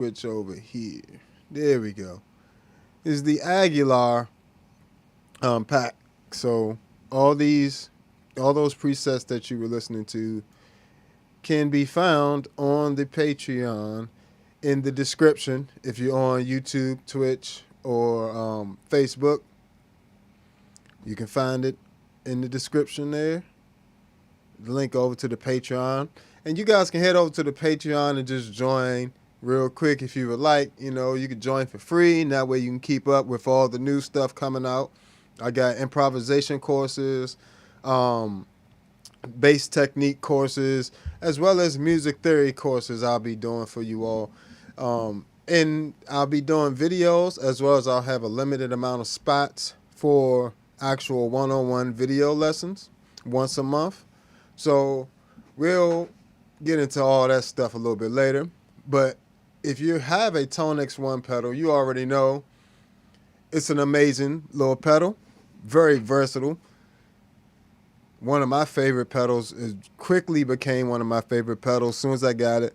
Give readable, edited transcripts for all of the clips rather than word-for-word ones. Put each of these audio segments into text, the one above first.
switch over here. There we go. Is the Aguilar pack. So all those presets that you were listening to can be found on the Patreon in the description. If you're on YouTube, Twitch, or Facebook, you can find it in the description there. The link over to the Patreon. And you guys can head over to the Patreon and just join real quick if you would like. You know, you can join for free, and that way you can keep up with all the new stuff coming out. I got improvisation courses, bass technique courses, as well as music theory courses I'll be doing for you all. And I'll be doing videos, as well as I'll have a limited amount of spots for actual one-on-one video lessons once a month. So we'll get into all that stuff a little bit later. But if you have a ToneX One pedal, you already know it's an amazing little pedal, very versatile. One of my favorite pedals. It quickly became one of my favorite pedals as soon as I got it.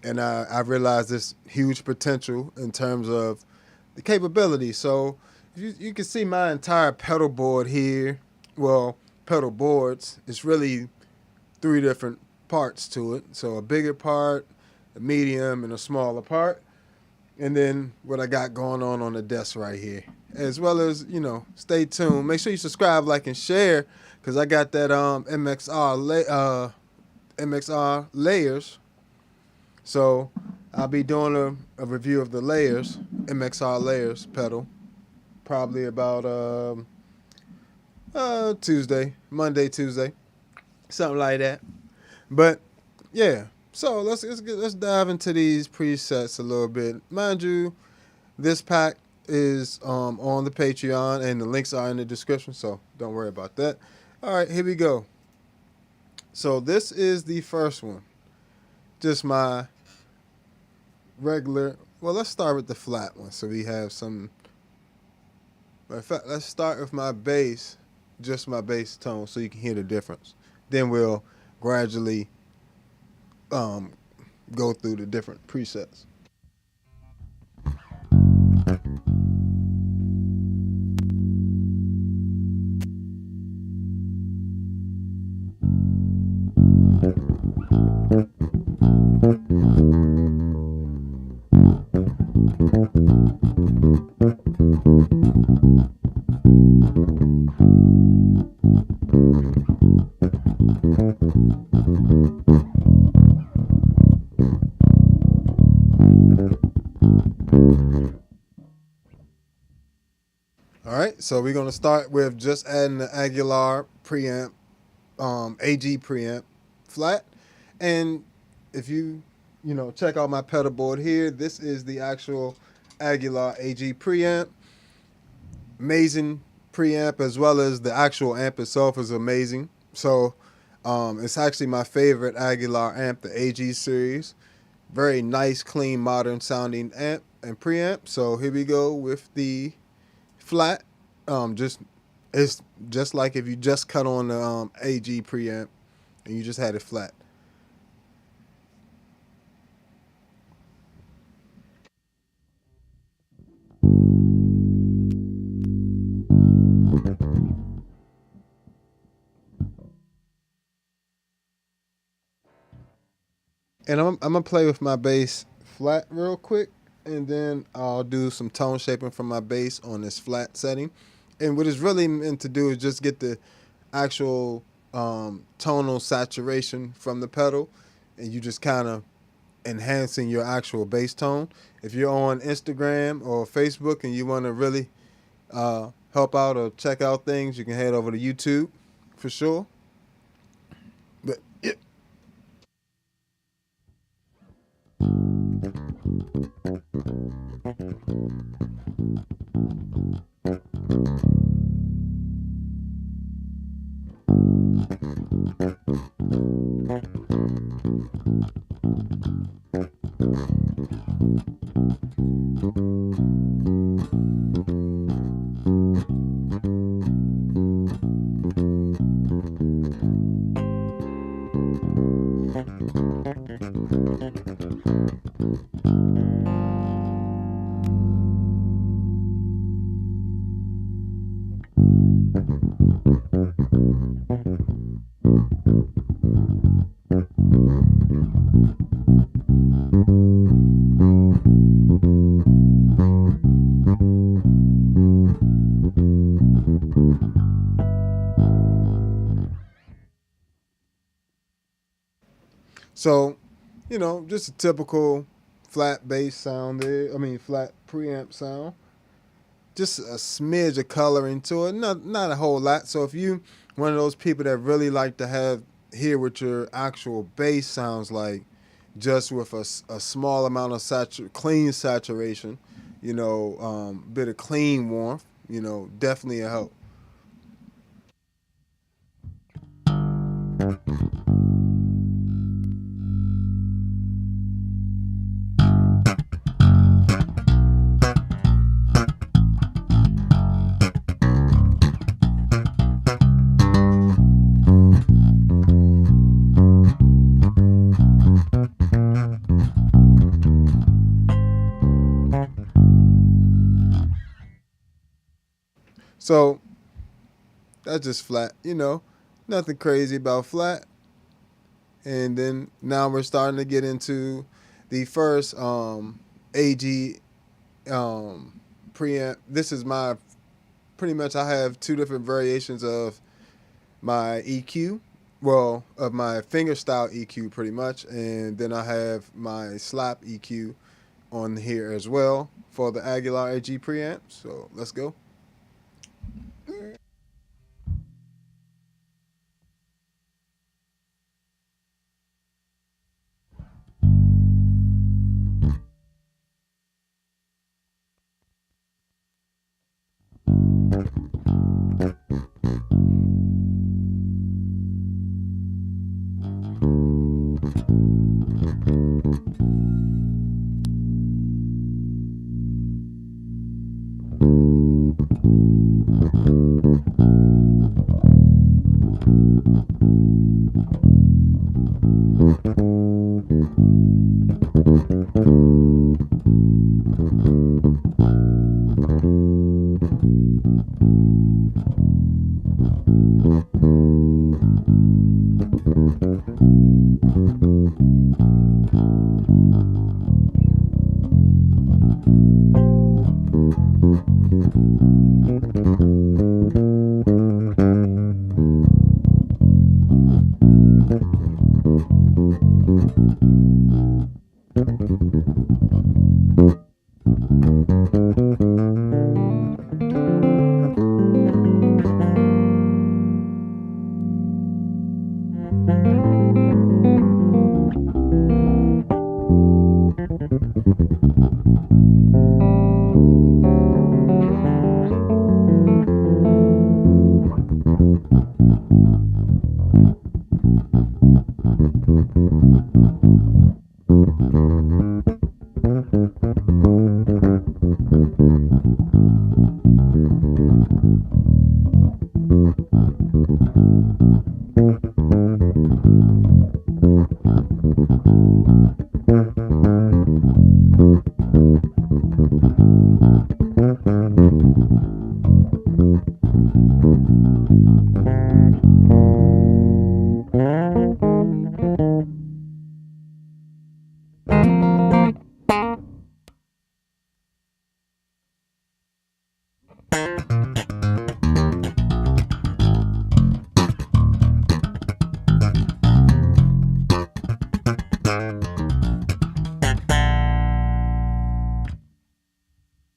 And I realized this huge potential in terms of the capability. So you can see my entire pedal board here. Well, pedal boards. It's really 3 different parts to it. So a bigger part, a medium, and a smaller part. And then what I got going on the desk right here. As well as, you know, stay tuned. Make sure you subscribe, like, and share, because I got that MXR layers. So I'll be doing a review of the layers, MXR layers pedal, probably about Monday, Tuesday, something like that. But yeah, so let's dive into these presets a little bit. Mind you, this pack is on the Patreon, and the links are in the description, so don't worry about that. All right, here we go. So this is the first one, just my regular. Well, let's start with the flat one, so we have some. In fact, let's start with my bass, just my bass tone, so you can hear the difference. Then we'll gradually go through the different presets. Alright, so we're going to start with just adding the Aguilar preamp, AG preamp flat. And if you check out my pedal board here, this is the actual Aguilar AG preamp. Amazing preamp, as well as the actual amp itself is amazing. So it's actually my favorite Aguilar amp, the AG series. Very nice, clean, modern sounding amp and preamp. So here we go with the flat. It's just like if you just cut on the AG preamp and you just had it flat. And I'm gonna play with my bass flat real quick, and then I'll do some tone shaping from my bass on this flat setting. And what it's really meant to do is just get the actual tonal saturation from the pedal, and you just kind of enhancing your actual bass tone. If you're on Instagram or Facebook and you want to really help out or check out things, you can head over to YouTube for sure. But yeah. So, you know, just a typical flat bass sound there. I mean, flat preamp sound. Just a smidge of coloring to it, not a whole lot. So if you one of those people that really like to hear what your actual bass sounds like, just with a small amount of clean saturation, you know, bit of clean warmth, you know, definitely a help. So that's just flat, you know, nothing crazy about flat. And then now we're starting to get into the first AG preamp. This is my pretty much I have two different variations of my EQ. Well, of my fingerstyle EQ pretty much, and then I have my slap EQ on here as well for the Aguilar AG preamp. So let's go.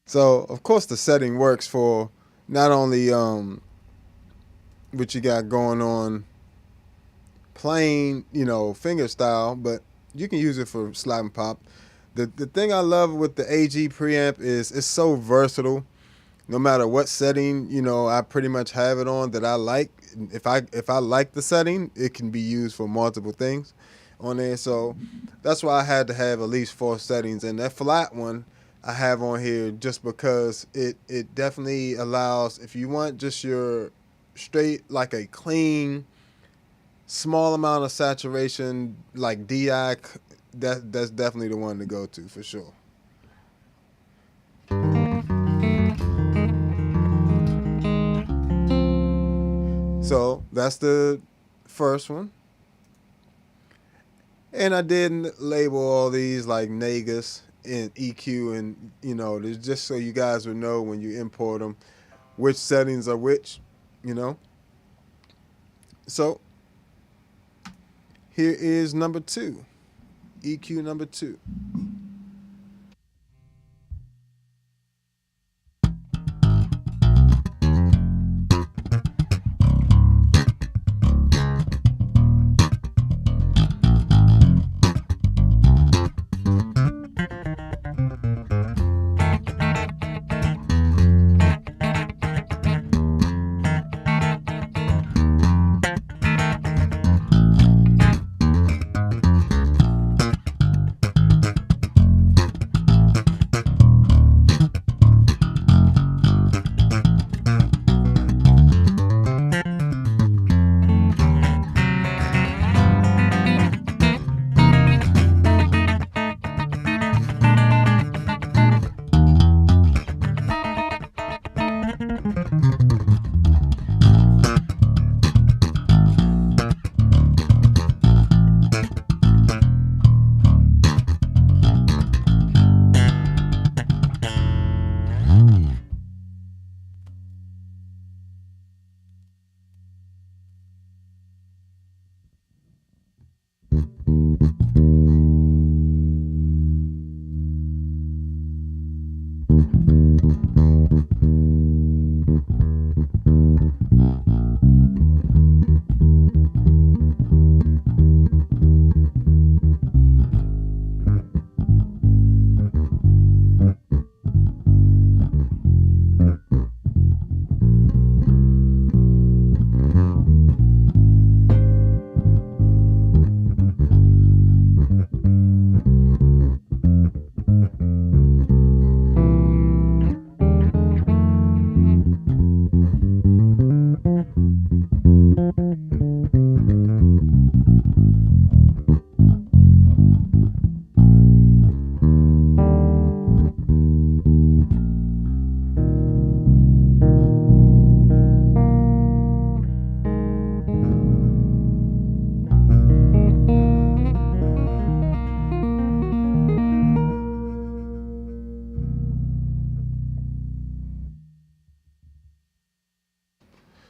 So of course the setting works for not only what you got going on plain, you know, finger style, but you can use it for slap and pop. The thing I love with the AG preamp is it's so versatile. No matter what setting, you know, I pretty much have it on that I like. If I like the setting, it can be used for multiple things on there. So that's why I had to have at least 4 settings. And that flat one I have on here just because it definitely allows, if you want just your straight, like a clean, small amount of saturation, like DI, that's definitely the one to go to for sure. So that's the first one. And I didn't label all these like Negus and EQ, and you know, just so you guys would know when you import them which settings are which, you know. So here is number 2. EQ number 2.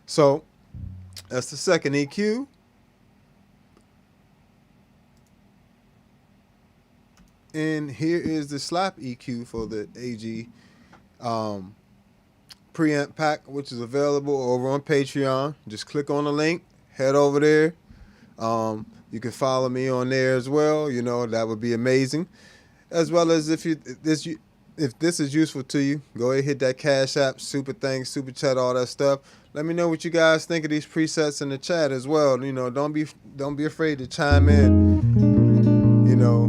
So that's the second EQ. And here is the slap EQ for the AG preamp pack, which is available over on Patreon. Just click on the link, head over there. You can follow me on there as well. You know, that would be amazing. As well as if this is useful to you, go ahead, hit that Cash App, super thanks, super chat, all that stuff. Let me know what you guys think of these presets in the chat as well. You know, don't be afraid to chime in. You know,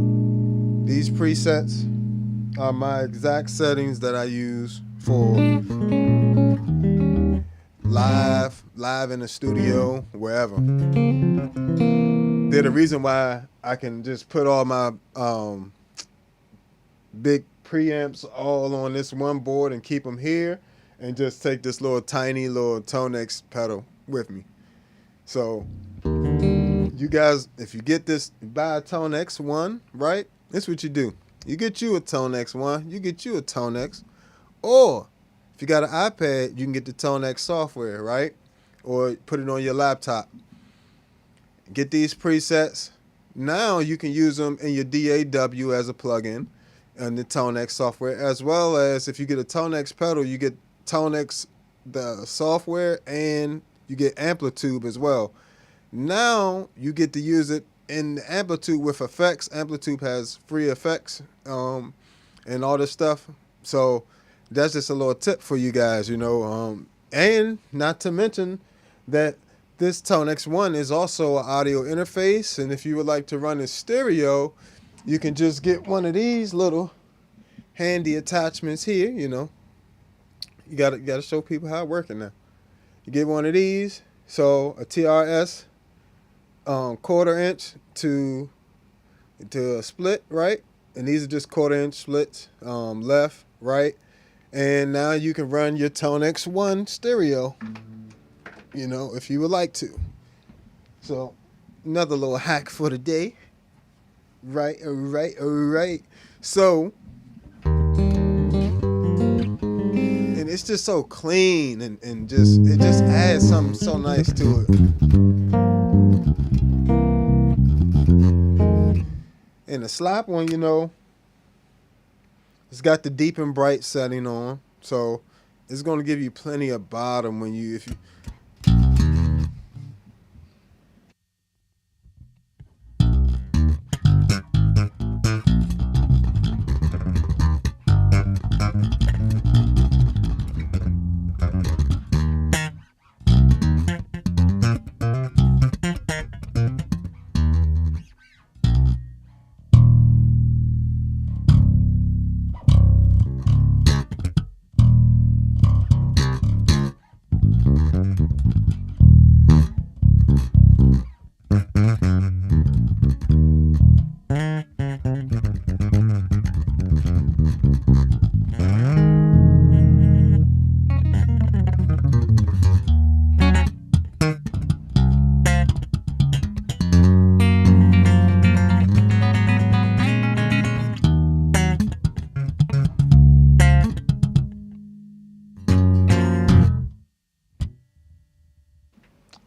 these presets are my exact settings that I use for live in the studio, wherever. They're the reason why I can just put all my big preamps all on this one board and keep them here, and just take this tiny little ToneX pedal with me. So you guys, if you get this, buy a ToneX One, right? That's what you do. You get you a ToneX One, you get you a ToneX, or if you got an iPad, you can get the ToneX software, right? Or put it on your laptop. Get these presets. Now you can use them in your DAW as a plugin and the ToneX software, as well as if you get a ToneX pedal, you get ToneX the software, and you get Amplitude as well. Now you get to use it in Amplitude with effects. Amplitude has free effects and all this stuff. So that's just a little tip for you guys, you know. And not to mention that this ToneX One is also an audio interface, and if you would like to run in stereo, you can just get one of these little handy attachments here. You know, you gotta show people how it working now. You get one of these, so a TRS 1/4 inch to a split, right? And these are just 1/4 inch splits, left, right, and now you can run your ToneX One stereo, you know, if you would like to. So another little hack for the day. Right. So, and it's just so clean, and it just adds something so nice to it. And the slap one, you know, it's got the deep and bright setting on, so it's going to give you plenty of bottom when you, if you.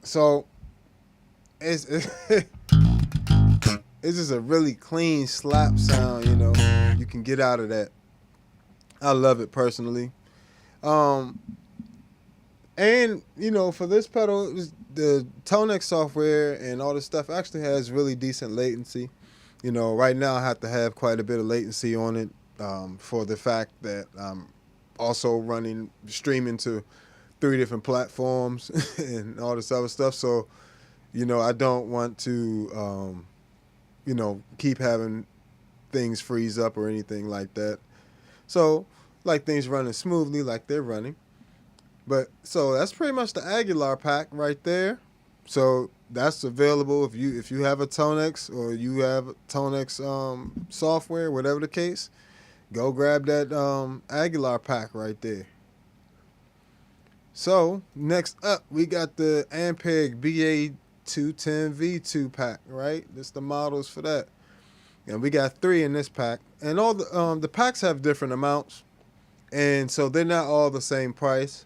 So it's it's just a really clean slap sound, you know. You can get out of that. I love it personally. Um, and you know, for this pedal, the ToneX software and all this stuff actually has really decent latency. You know, right now I have to have quite a bit of latency on it for the fact that I'm also running streaming to 3 different platforms and all this other stuff. So, you know, I don't want to, you know, keep having things freeze up or anything like that. So, like things running smoothly like they're running. But so that's pretty much the Aguilar pack right there. So that's available if you have a ToneX or you have ToneX software, whatever the case. Go grab that Aguilar pack right there. So next up, we got the Ampeg BA210V2 pack, right? That's the models for that, and we got 3 in this pack. And all the packs have different amounts, and so they're not all the same price.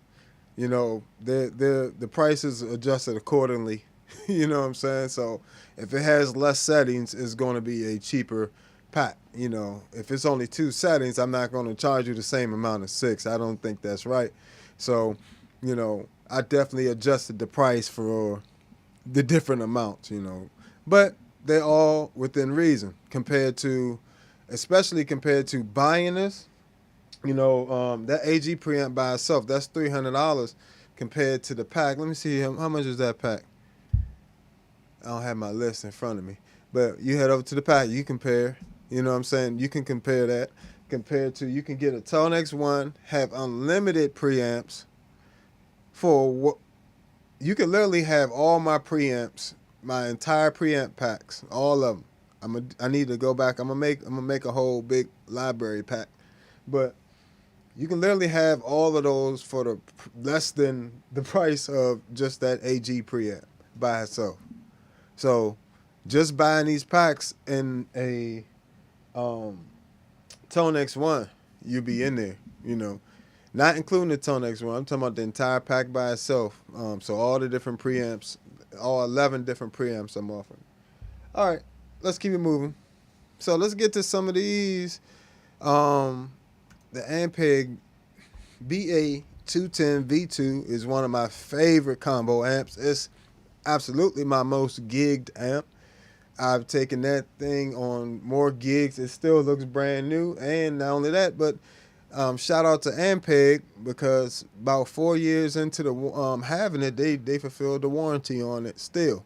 You know, the price is adjusted accordingly. You know what I'm saying? So if it has less settings, it's going to be a cheaper pack. You know, if it's only 2 settings, I'm not going to charge you the same amount as 6. I don't think that's right. So, you know, I definitely adjusted the price for the different amounts, you know. But they're all within reason especially compared to buying this. You know, that AG preamp by itself, that's $300 compared to the pack. Let me see how much is that pack. I don't have my list in front of me. But you head over to the pack, you compare. You know what I'm saying? You can compare that compared to, you can get a ToneX One, have unlimited preamps for what you can literally have all my preamps, my entire preamp packs, all of them. I need to go back. I'm gonna make a whole big library pack, but you can literally have all of those for the less than the price of just that AG preamp by itself. So just buying these packs in a ToneX One, you'll be in there, you know. Not including the ToneX One. I'm talking about the entire pack by itself. So all the different preamps, all 11 different preamps I'm offering. All right, let's keep it moving. So let's get to some of these. The Ampeg BA210V2 is one of my favorite combo amps. It's absolutely my most gigged amp. I've taken that thing on more gigs. It still looks brand new. And not only that, but shout out to Ampeg, because about 4 years into the having it, they fulfilled the warranty on it still.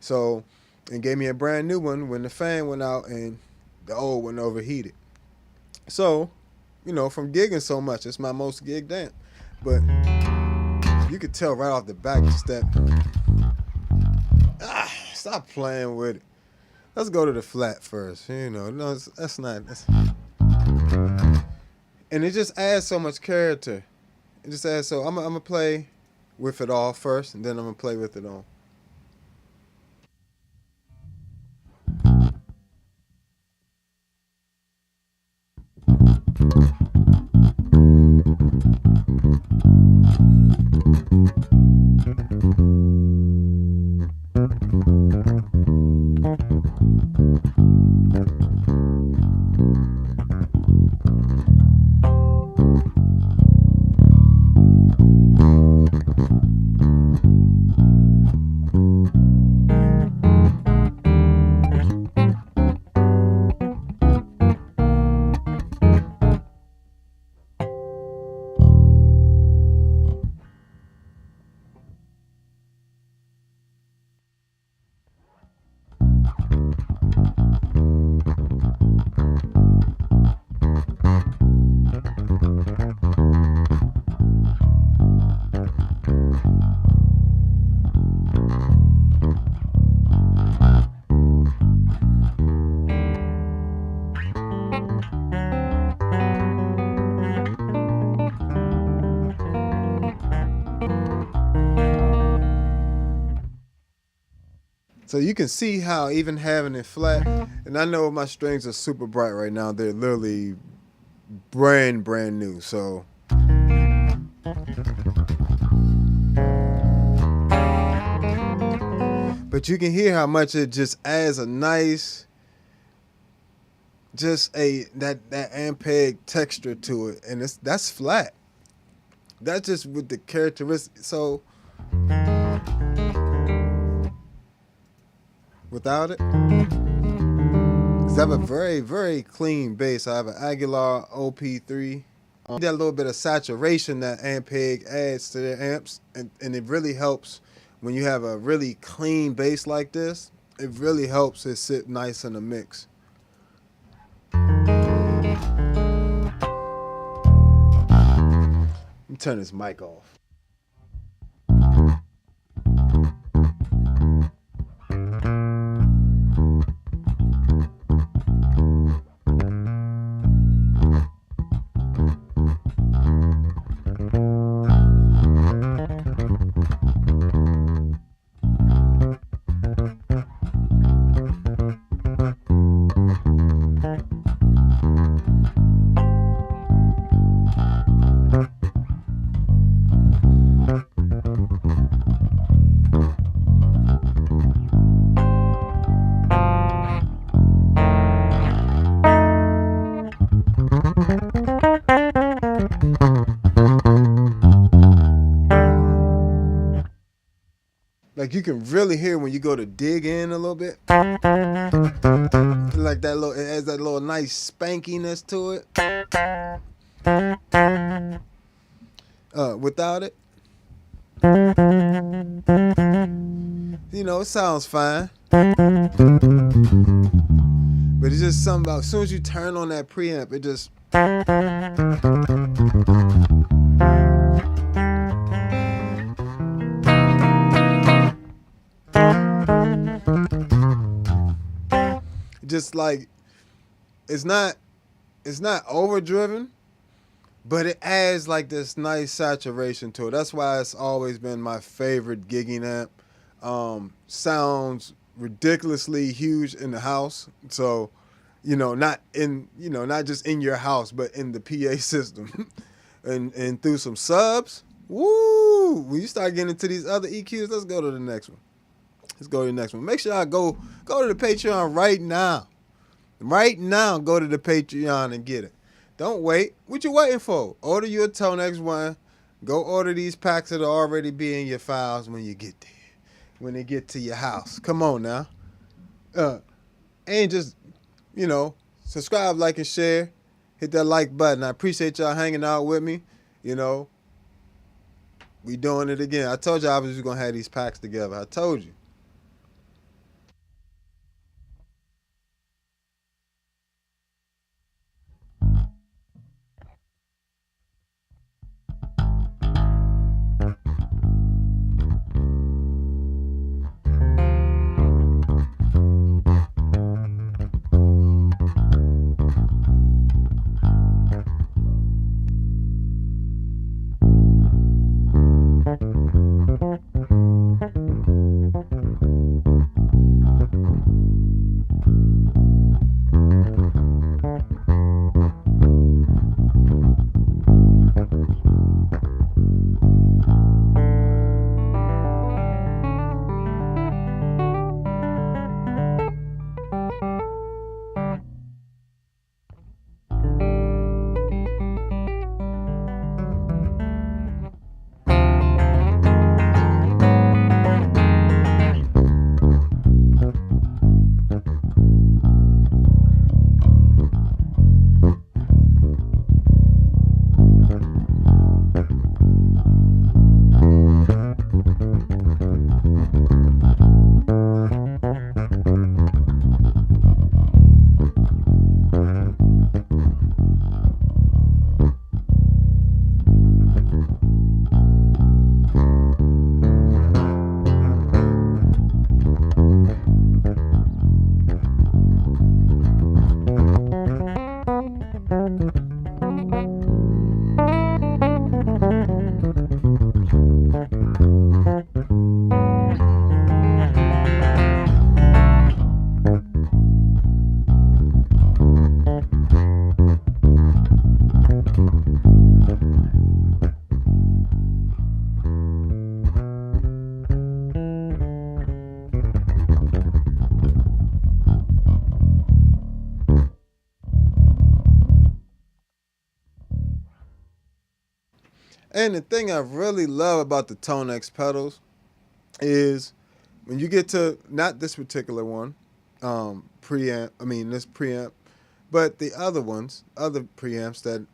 So, and gave me a brand new one when the fan went out and the old one overheated. So, you know, from gigging so much, it's my most gigged amp. But you could tell right off the back just that. Stop playing with it. Let's go to the flat first. You know, no, that's not. And it just adds so much character. It just adds so. I'm gonna play with it all first, and then I'm gonna play with it on. So you can see how even having it flat, and I know my strings are super bright right now. They're literally brand new. So but you can hear how much it just adds a nice, just that Ampeg texture to it, and that's flat. That's just with the characteristics. So without it, because I have a very clean bass. I have an Aguilar OP3. That little bit of saturation that Ampeg adds to their amps, and it really helps when you have a really clean bass like this. It really helps it sit nice in the mix. Let me turn this mic off. Like you can really hear when you go to dig in a little bit. Like that little, it has that little nice spankiness to it. Without it, you know, it sounds fine. But it's just something about as soon as you turn on that preamp, it just like it's not overdriven, but it adds like this nice saturation to it. That's why it's always been my favorite gigging amp. Sounds ridiculously huge in the house. So, not just in your house, but in the PA system. and through some subs. Woo! When you start getting into these other EQs, let's go to the next one. Make sure I go to the Patreon right now. Right now, go to the Patreon and get it. Don't wait. What you waiting for? Order your ToneX One. Go order these packs that'll already be in your files when you get there. When they get to your house. Come on now. And just, subscribe, like, and share. Hit that like button. I appreciate y'all hanging out with me. We doing it again. I told y'all I was just going to have these packs together. I told you. And the thing I really love about the ToneX pedals is when you get to, not this particular one, this preamp, but the other ones, other preamps that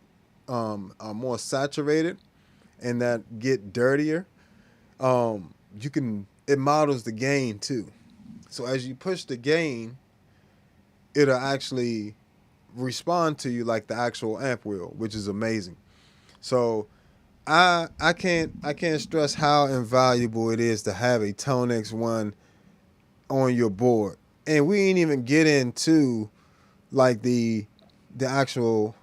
are more saturated and that get dirtier, it models the gain too. So as you push the gain, it'll actually respond to you like the actual amp will, which is amazing. So I can't stress how invaluable it is to have a ToneX One on your board. And we ain't even get into like the actual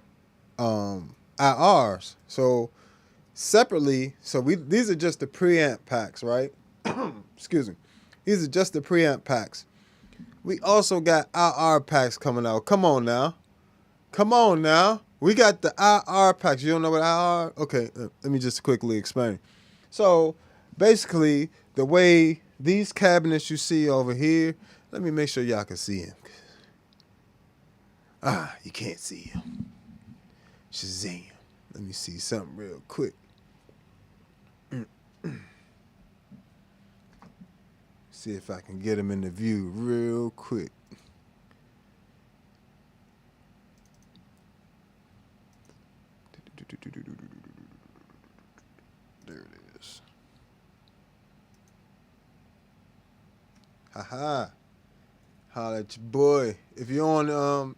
IRs. So separately, these are just the preamp packs, right? Excuse me. These are just the preamp packs. We also got IR packs coming out. Come on now. Come on now. We got the IR packs. You don't know what IR? Okay, let me just quickly explain. So basically, the way these cabinets you see over here, let me make sure y'all can see them. You can't see him. Shazam. Let me see something real quick. See if I can get him in the view real quick. There it is. Haha. Holla at your boy. If you're on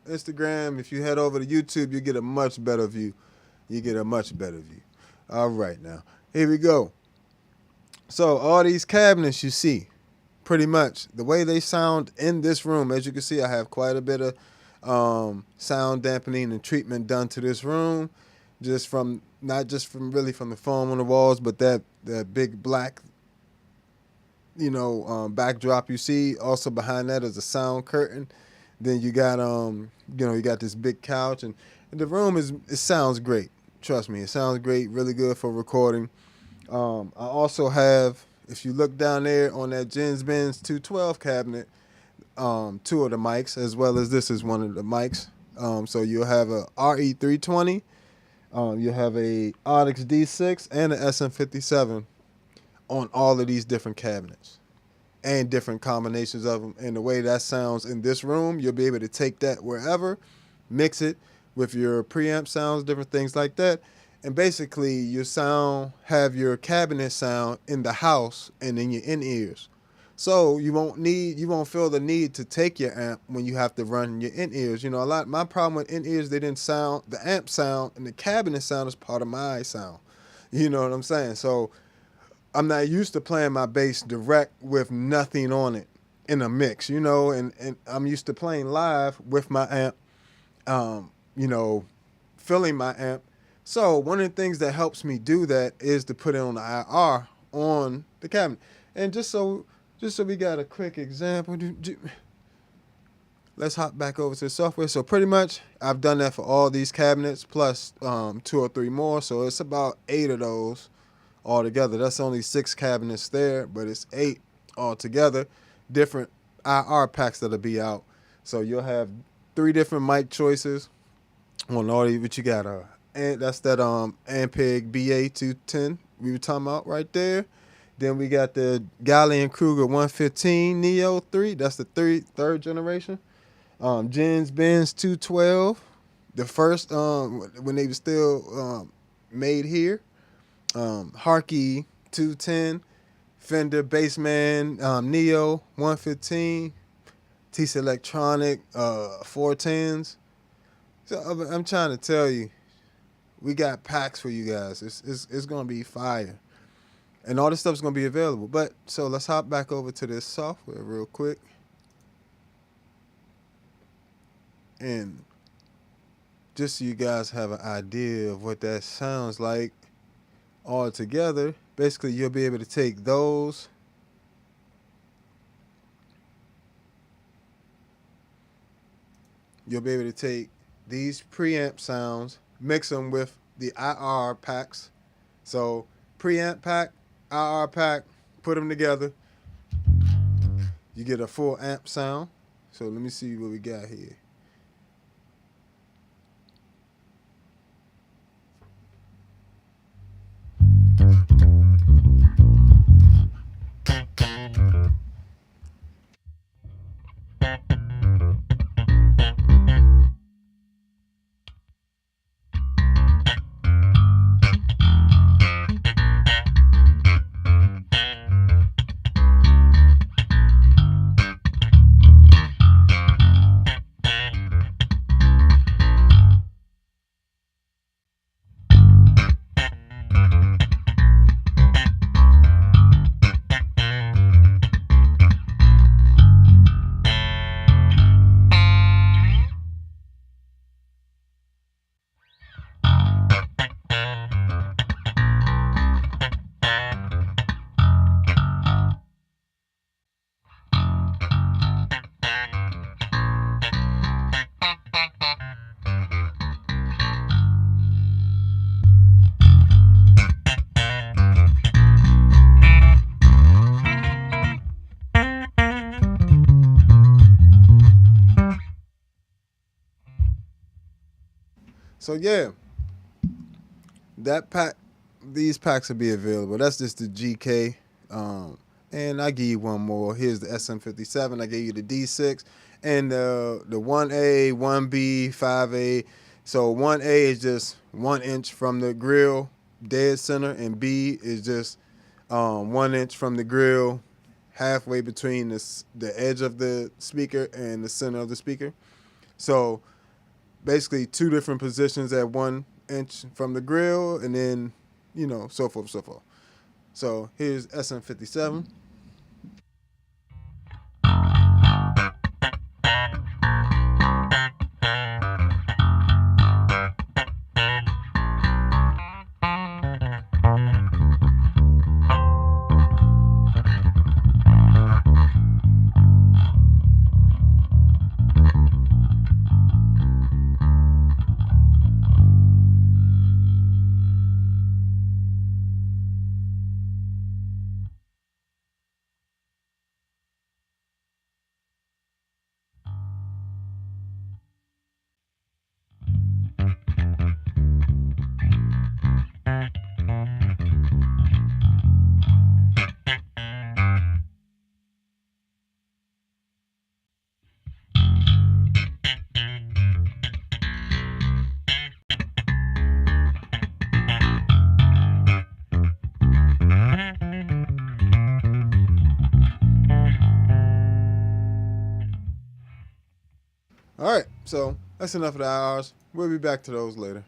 Instagram, if you head over to YouTube, you get a much better view. All right, now. Here we go. So all these cabinets you see, pretty much the way they sound in this room, as you can see, I have quite a bit of sound dampening and treatment done to this room, not just from the foam on the walls, but that big black backdrop you see. Also behind that is a sound curtain. Then you got you got this big couch, and the room it sounds great. Trust me, it sounds great, really good for recording. I also have, if you look down there on that Jens Benz 212 cabinet, two of the mics, as well as this is one of the mics. So you'll have a RE320, you'll have a Onyx D6 and an SM57 on all of these different cabinets and different combinations of them. And the way that sounds in this room, you'll be able to take that wherever, mix it with your preamp sounds, different things like that. And basically your sound, have your cabinet sound in the house and in your in-ears. So you won't feel the need to take your amp when you have to run your in-ears. My problem with in-ears, they didn't sound, the amp sound and the cabinet sound is part of my sound. You know what I'm saying? So I'm not used to playing my bass direct with nothing on it in a mix, and I'm used to playing live with my amp, filling my amp. So one of the things that helps me do that is to put it on the IR on the cabinet. And just so we got a quick example, let's hop back over to the software. So pretty much I've done that for all these cabinets plus 2 or 3 more. So it's about 8 of those altogether. That's only 6 cabinets there, but it's 8 altogether, different IR packs that'll be out. So you'll have 3 different mic choices on all these, but you got and that's that Ampeg BA210 we were talking about right there. Then we got the Aguilar Kruger 115 Neo 3. That's the third generation. Jens Benz 212, the first when they were still made here. Harkey 210, Fender Bassman Neo 115, TC Electronic 410s. So I'm trying to tell you, we got packs for you guys. It's gonna be fire, and all this stuff's gonna be available. But so let's hop back over to this software real quick, and just so you guys have an idea of what that sounds like all together. Basically, you'll be able to take those these preamp sounds, mix them with the IR packs. So preamp pack, IR pack, put them together, you get a full amp sound. So let me see what we got here. So yeah, that pack, these packs will be available. That's just the GK. And I give you one more. Here's the SM57. I gave you the D6 and the 1A, 1B, 5A. So 1A is just 1 inch from the grill, dead center, and B is just 1 inch from the grill, halfway between the edge of the speaker and the center of the speaker. So basically 2 different positions at 1 inch from the grill, and then, you know, so forth, so forth. So here's SM57. All right, so that's enough of the hours. We'll be back to those later.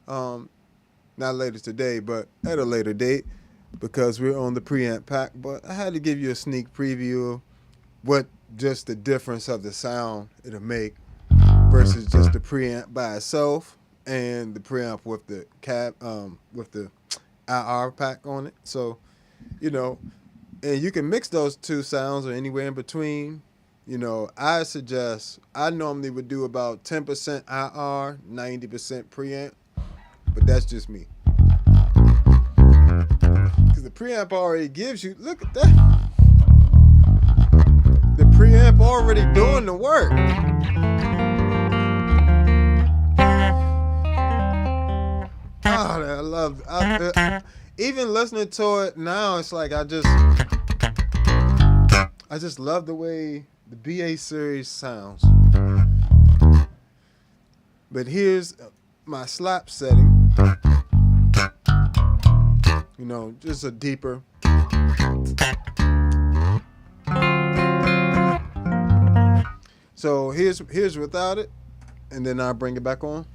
Not later today, but at a later date, because we're on the preamp pack. But I had to give you a sneak preview of what just the difference of the sound it'll make versus just the preamp by itself and the preamp with the with the IR pack on it. So, you know, and you can mix those 2 sounds or anywhere in between. You know, I normally would do about 10% IR, 90% preamp, but that's just me. Because the preamp already gives you, look at that. The preamp already doing the work. God, I love it. Even listening to it now, it's like I just love the way the BA series sounds. But here's my slap setting. You know, just a deeper. So here's without it, and then I'll bring it back on.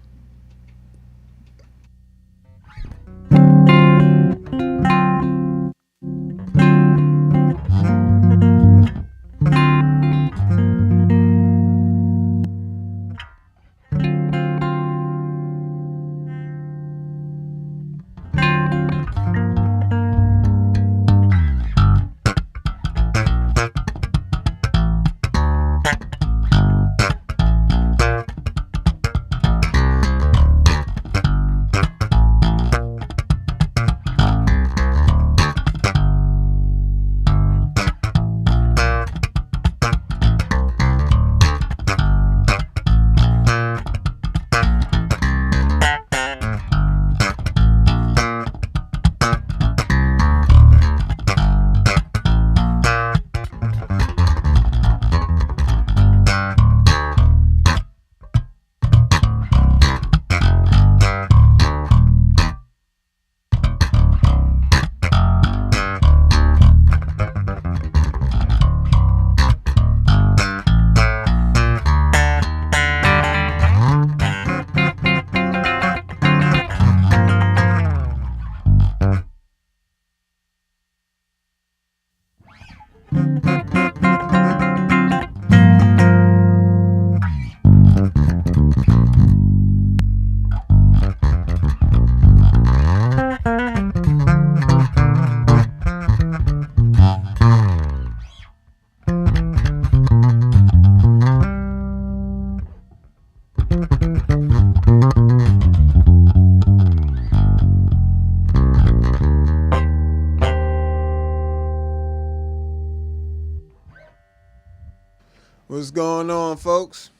What's going on, folks?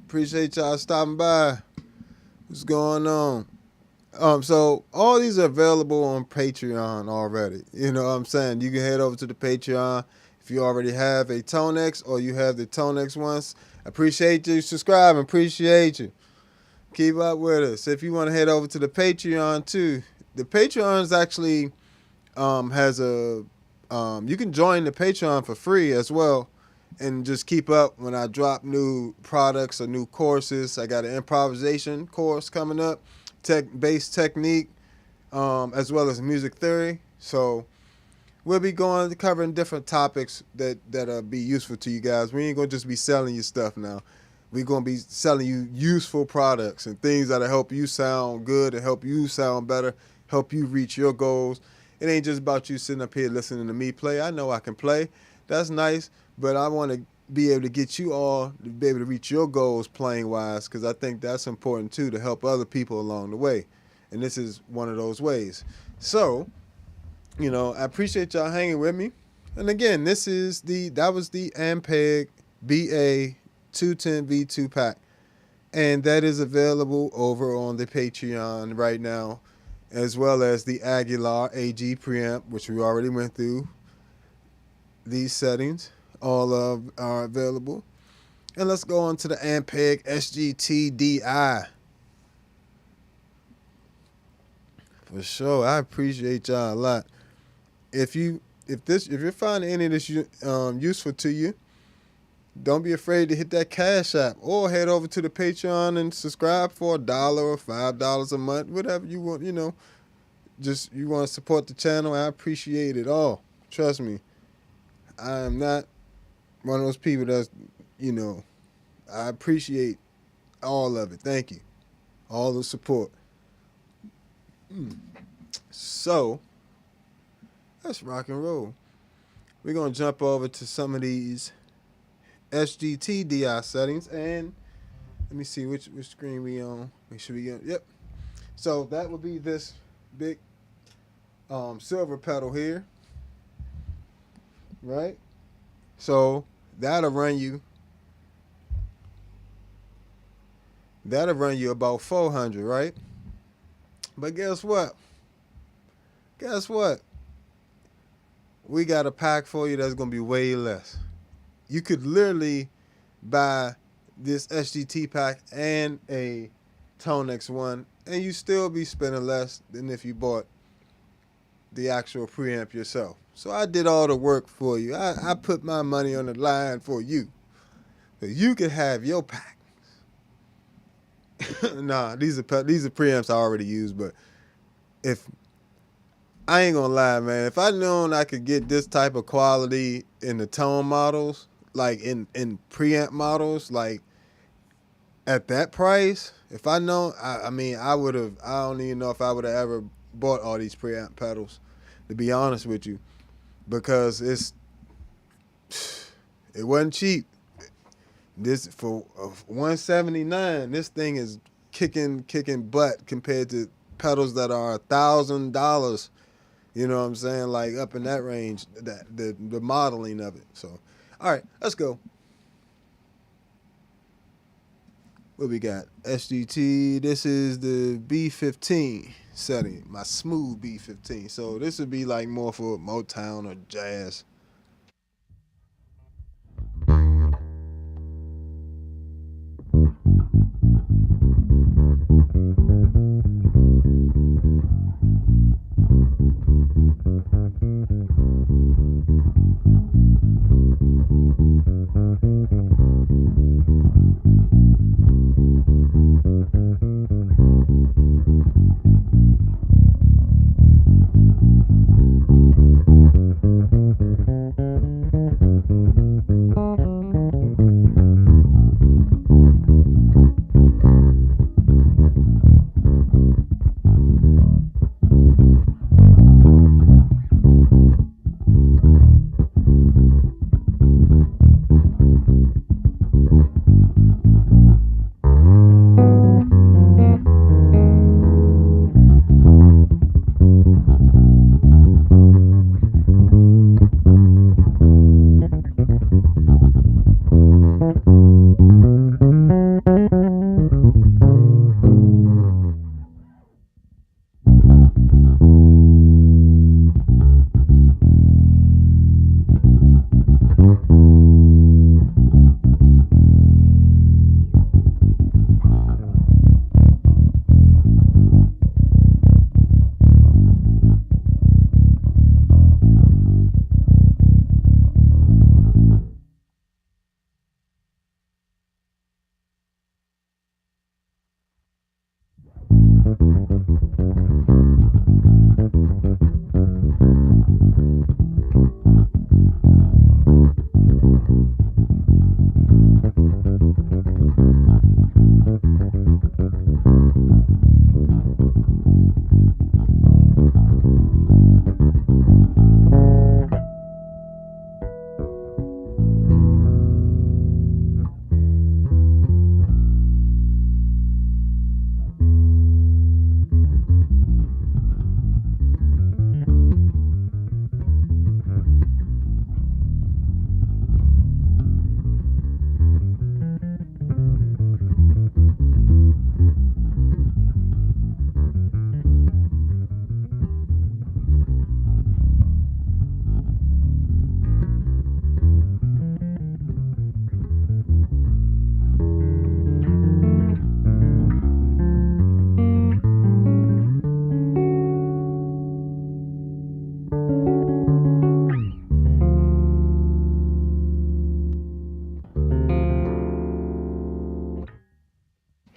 Appreciate y'all stopping by. What's going on? So all these are available on Patreon already. You know what I'm saying? You can head over to the Patreon if you already have a ToneX or you have the ToneX Ones. Appreciate you subscribing. Appreciate you. Keep up with us. If you want to head over to the Patreon too, the Patreon is actually has a you can join the Patreon for free as well, and just keep up when I drop new products or new courses. I got an improvisation course coming up, bass technique, as well as music theory. So we'll be covering different topics that'll be useful to you guys. We ain't gonna just be selling you stuff now. We're gonna be selling you useful products and things that'll help you sound good and help you sound better, help you reach your goals. It ain't just about you sitting up here listening to me play. I know I can play. That's nice, but I want to be able to get you all to be able to reach your goals playing wise, because I think that's important too, to help other people along the way. And this is one of those ways. So, I appreciate y'all hanging with me. And again, that was the Ampeg BA210V2 pack. And that is available over on the Patreon right now, as well as the Aguilar AG preamp, which we already went through. These settings all are available. And let's go on to the Ampeg SGT-DI. For sure, I appreciate y'all a lot. If you're finding any of this useful to you, don't be afraid to hit that Cash App or head over to the Patreon and subscribe for $1 or $5 a month, whatever you want. Just you want to support the channel. I appreciate it all. Trust me, I am not one of those people that's, I appreciate all of it. Thank you, all the support. So let's rock and roll. We're gonna jump over to some of these SGT-DI settings, and let me see which screen we on. Make sure we get. Yep. So that would be this big silver pedal here, right? So that'll run you about 400, right? But guess what? We got a pack for you that's gonna be way less. You could literally buy this SGT pack and a ToneX One, and you still be spending less than if you bought the actual preamp yourself. So I did all the work for you. I put my money on the line for you, so you could have your pack. Nah, these are preamps I already use, but if I ain't gonna lie, man, if I known I could get this type of quality in the tone models, like in preamp models, like at that price, if I know, I mean, I would have. I don't even know if I would have ever bought all these preamp pedals, to be honest with you, because it wasn't cheap. This for $179, this thing is kicking butt compared to pedals that are $1,000. You know what I'm saying? Like up in that range, the modeling of it. So, all right, let's go. What we got? SGT. This is the B15 setting, my smooth B15. So this would be like more for Motown or jazz.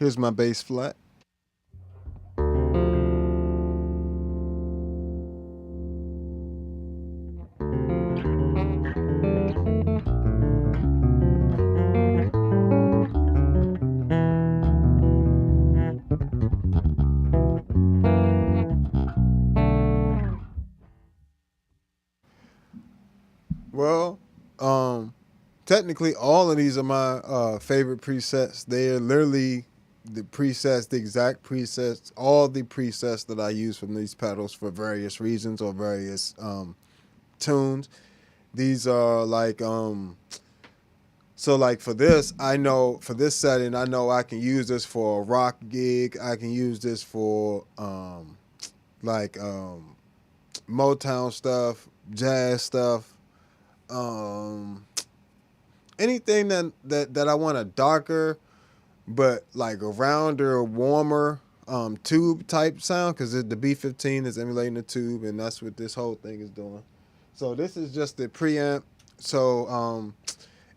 Here's my bass flat. Well, technically all of these are my favorite presets. They're literally the presets, the exact presets, all the presets that I use from these pedals for various reasons or various tunes. These are like so like for this, I know for this setting, I know I can use this for a rock gig. I can use this for Motown stuff, jazz stuff, anything that I want a darker but like a rounder, warmer tube type sound, because the B15 is emulating the tube, and that's what this whole thing is doing. So this is just the preamp. So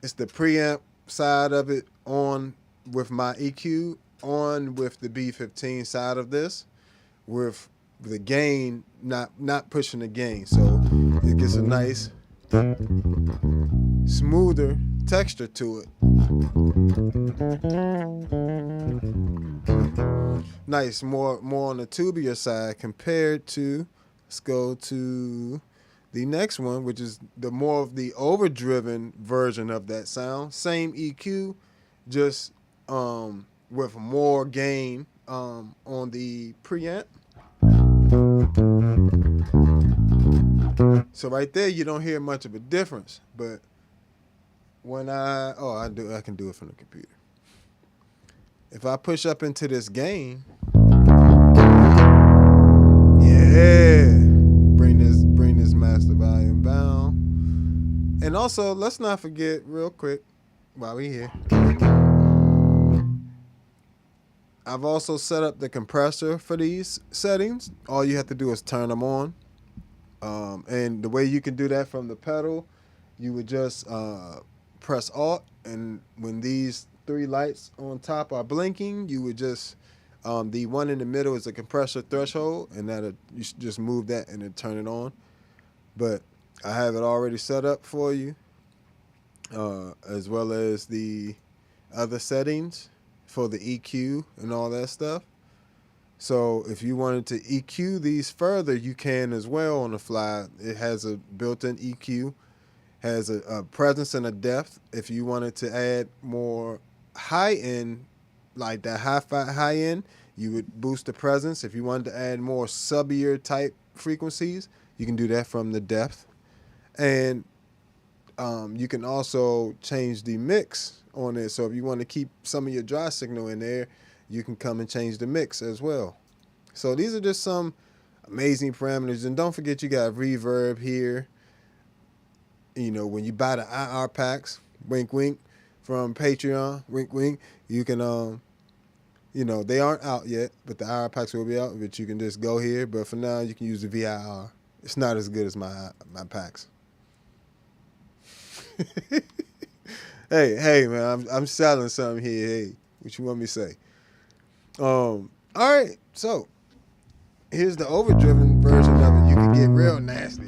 it's the preamp side of it on with my EQ, on with the B15 side of this, with the gain not pushing the gain, so it gets a nice smoother texture to it. Nice, more on the tubier side compared to, let's go to the next one, which is the more of the overdriven version of that sound. Same EQ, just with more gain on the preamp. So right there, you don't hear much of a difference. But when I can do it from the computer. If I push up into this gain, yeah, bring this master volume down. And also, let's not forget real quick while we here, I've also set up the compressor for these settings. All you have to do is turn them on. And the way you can do that from the pedal, you would just press Alt, and when these three lights on top are blinking, you would just, the one in the middle is a compressor threshold, and you should just move that and then turn it on. But I have it already set up for you, as well as the other settings for the EQ and all that stuff. So if you wanted to EQ these further, you can as well on the fly. It has a built-in EQ, has a presence and a depth. If you wanted to add more high-end, like that hi-fi high-end, you would boost the presence. If you wanted to add more subbier type frequencies, you can do that from the depth. And you can also change the mix on it. So if you want to keep some of your dry signal in there, you can come and change the mix as well. So these are just some amazing parameters. And don't forget, you got reverb here. You know, when you buy the IR packs, wink wink, from Patreon, wink wink, you can you know, they aren't out yet, but the IR packs will be out, but you can just go here. But for now, you can use the VIR. It's not as good as my packs. Hey man, I'm selling something here. Hey, what you want me to say? All right, so here's the overdriven version of it. You can get real nasty.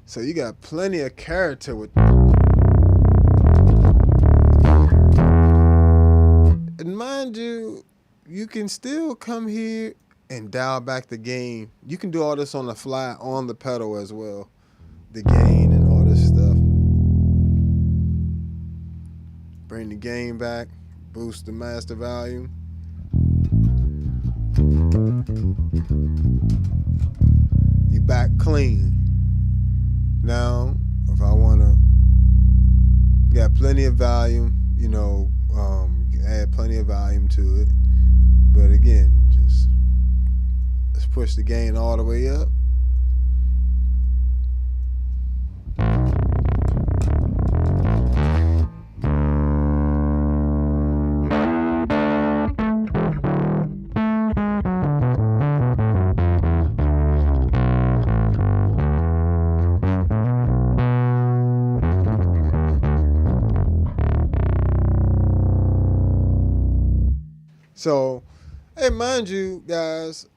So you got plenty of character with. And mind you, you can still come here and dial back the gain. You can do all this on the fly on the pedal as well. The gain and all this stuff. gain back, boost the master volume. You back clean. Now, if I want to, got plenty of volume, you know, add plenty of volume to it. But again, just let's push the gain all the way up. So, hey, mind you, guys,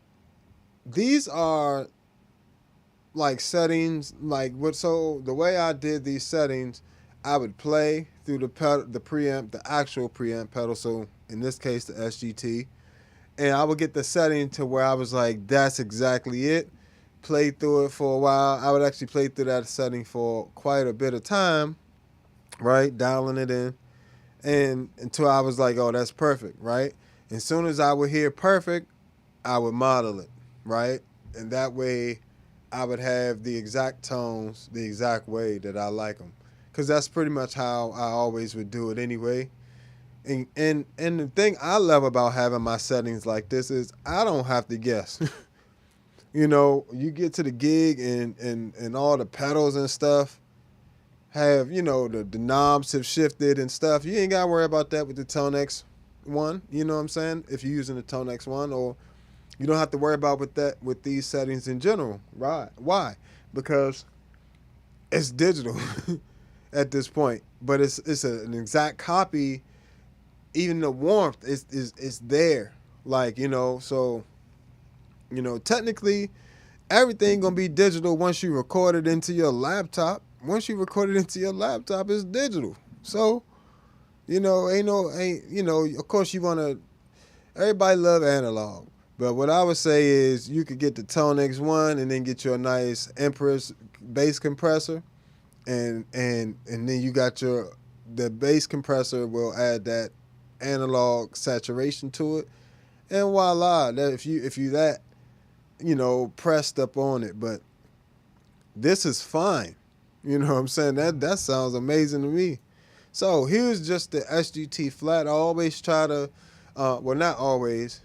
these are like settings, like what. So the way I did these settings, I would play through the preamp, the actual preamp pedal. So in this case, the SGT, and I would get the setting to where I was like, that's exactly it. Play through it for a while. I would actually play through that setting for quite a bit of time, right? Dialing it in, and until I was like, oh, that's perfect, right? As soon as I would hear perfect, I would model it, right? And that way I would have the exact tones the exact way that I like them. Because that's pretty much how I always would do it anyway. And the thing I love about having my settings like this is I don't have to guess. You know, you get to the gig and all the pedals and stuff have, you know, the knobs have shifted and stuff. You ain't got to worry about that with the ToneX One, you know what I'm saying? If you're using the ToneX One, or you don't have to worry about with these settings in general, right? Why? Because it's digital at this point, but it's an exact copy. Even the warmth is there, like, you know. So, you know, technically, everything gonna be digital once you record it into your laptop. Once you record it into your laptop, it's digital. So, you know, you know, of course you want to, everybody love analog. But what I would say is you could get the ToneX One and then get you a nice Empress bass compressor. And then you got the bass compressor will add that analog saturation to it. And voila, that if you that, you know, pressed up on it. But this is fine. You know what I'm saying? That sounds amazing to me. So here's just the SGT flat. I always try to, well, not always.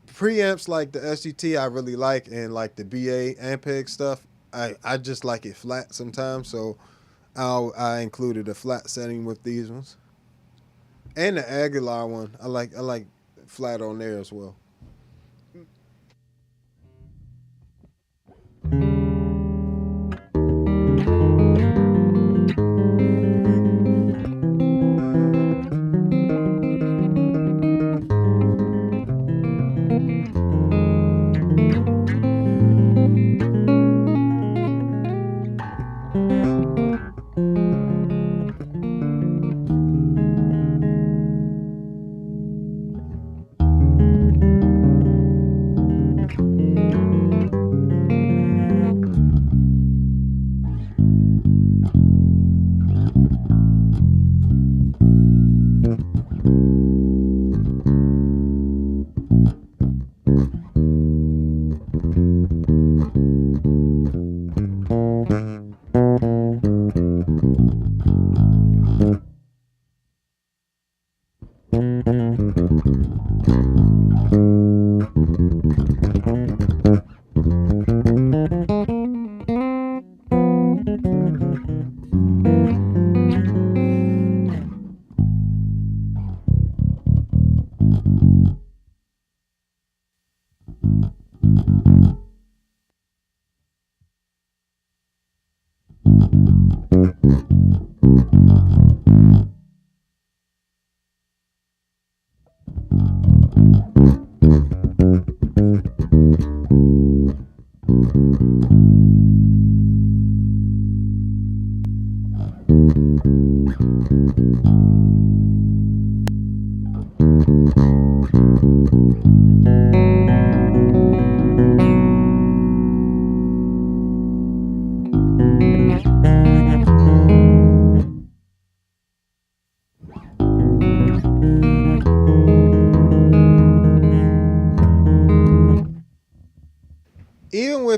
Preamps like the SGT I really like, and like the BA Ampeg stuff, I just like it flat sometimes. So I included a flat setting with these ones, and the Aguilar one. I like flat on there as well.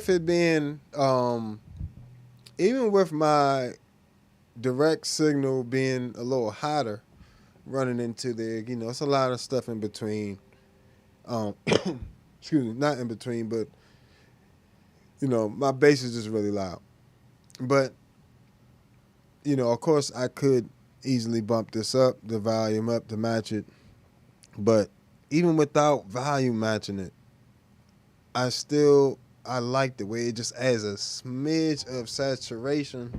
with it being, even with my direct signal being a little hotter running into there, it's a lot of stuff in between. Excuse me, not in between, but my bass is just really loud. But of course, I could easily bump this up, the volume up to match it. But even without volume matching it, I like the way it just adds a smidge of saturation.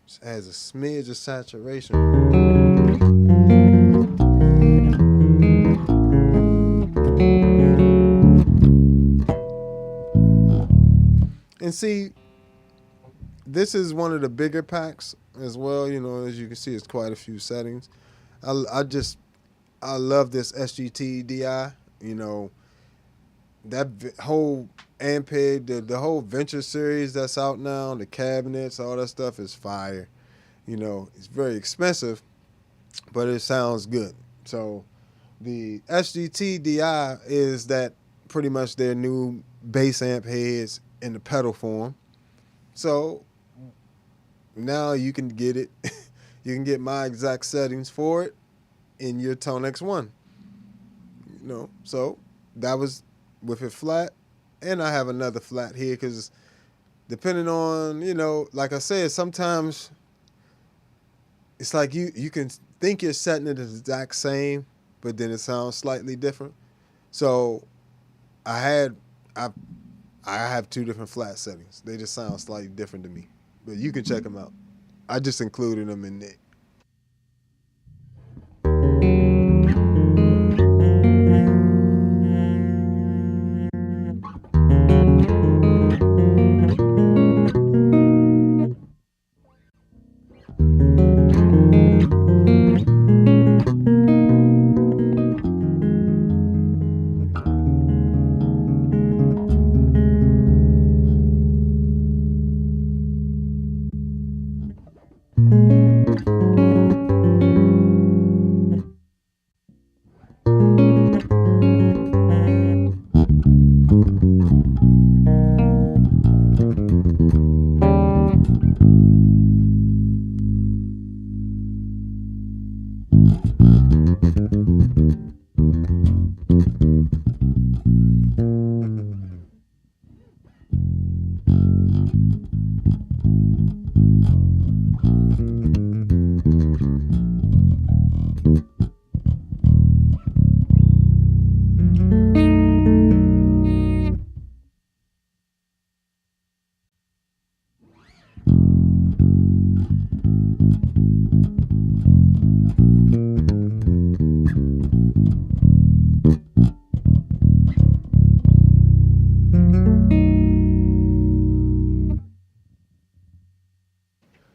Just adds a smidge of saturation. And see, this is one of the bigger packs as well. As you can see, it's quite a few settings. I love this SGT-DI. That whole Ampeg, the whole Venture series that's out now, the cabinets, all that stuff is fire. It's very expensive, but it sounds good. So the SGT-DI is that pretty much their new bass amp heads in the pedal form. So now you can get it. You can get my exact settings for it in your ToneX One. So that was with it flat, and I have another flat here because depending on, like I said, sometimes it's like you can think you're setting it the exact same, but then it sounds slightly different. So I have two different flat settings. They just sound slightly different to me, but you can check them out. I just included them in there.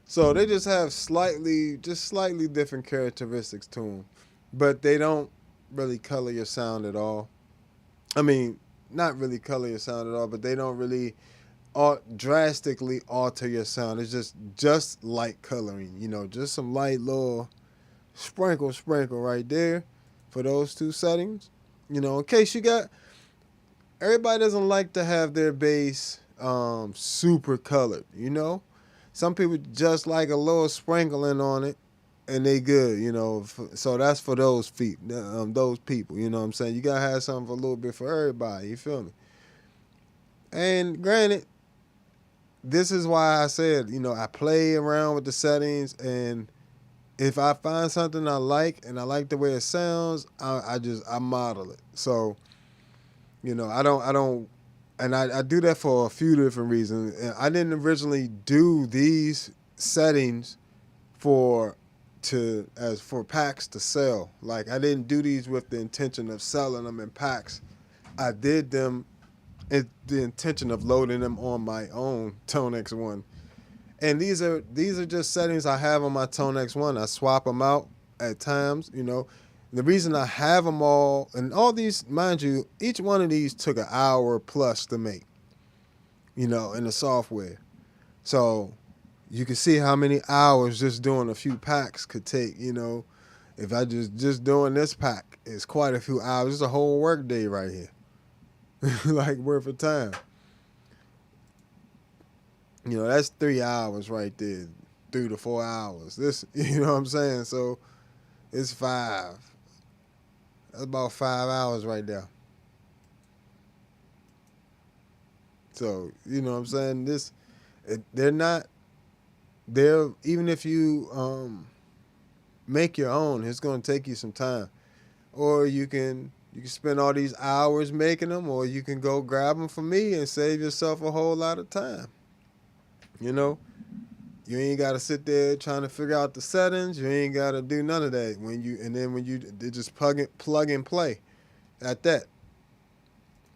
So they just have slightly different characteristics to them, but they don't really color your sound at all. I mean, not really color your sound at all, but they don't really drastically alter your sound. It's just light coloring, just some light little sprinkle right there for those two settings. In case you got, everybody doesn't like to have their bass super colored, Some people just like a little sprinkling on it, and they good, So that's for those people, you know what I'm saying? You gotta have something for a little bit for everybody, you feel me? And granted, this is why I said, I play around with the settings, and if I find something I like and I like the way it sounds, I model it. So, I don't. And I do that for a few different reasons. And I didn't originally do these settings for packs to sell. Like, I didn't do these with the intention of selling them in packs. I did them with the intention of loading them on my own ToneX One. And these are just settings I have on my ToneX One. I swap them out at times, The reason I have them all, and all these, mind you, each one of these took an hour plus to make, in the software. So you can see how many hours just doing a few packs could take, If I just doing this pack, it's quite a few hours. It's a whole work day right here. Like worth of time. You know, that's 3 hours right there. 3 to 4 hours. This, you know what I'm saying? So it's 5. That's about 5 hours right there. So, you know what I'm saying? They're even if you make your own, it's going to take you some time. Or you can spend all these hours making them, or you can go grab them from me and save yourself a whole lot of time. You know, you ain't got to sit there trying to figure out the settings. You ain't got to do none of that. When you just plug and play at that.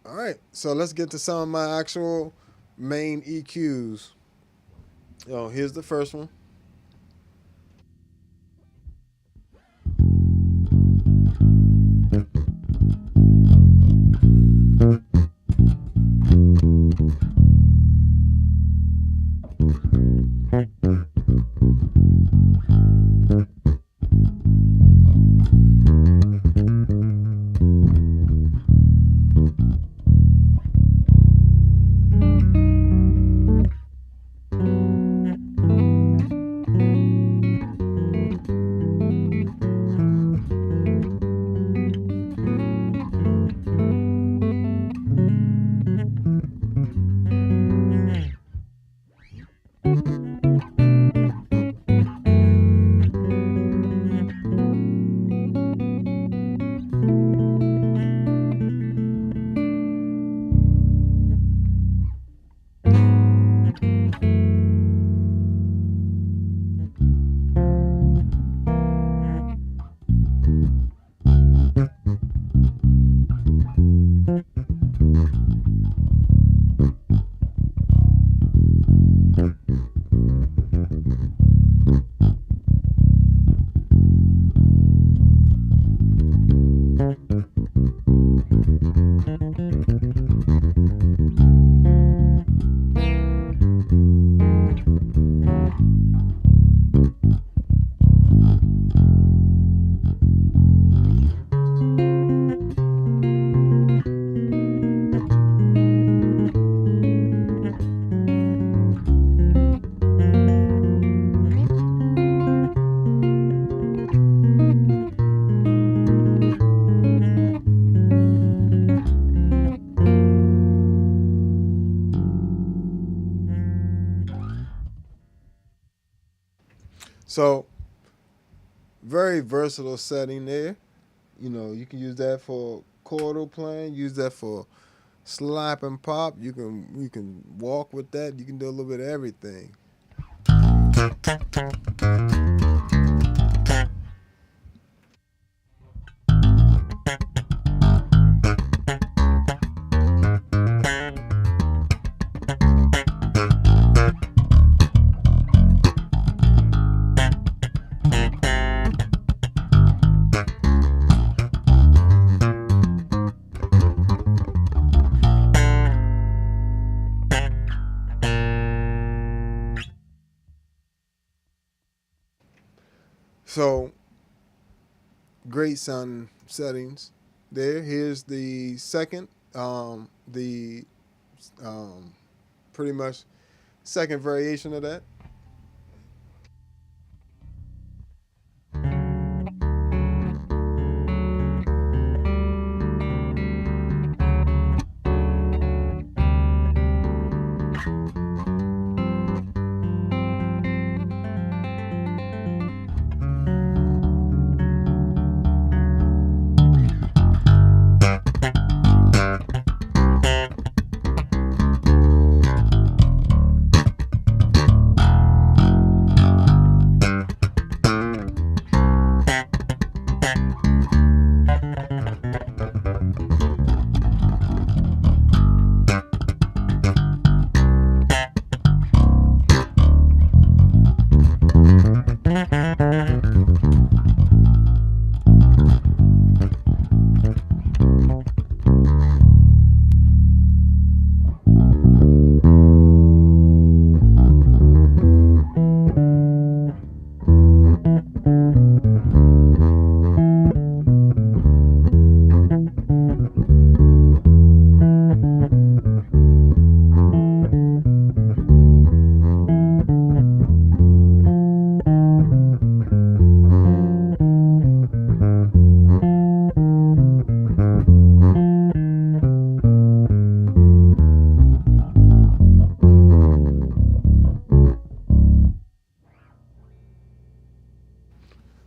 All right, so let's get to some of my actual main EQs. Oh, here's the first one. So, very versatile setting there. You know, you can use that for chordal playing, use that for slap and pop. You can walk with that. You can do a little bit of everything. So, great sound settings there. Here's the second, pretty much second variation of that.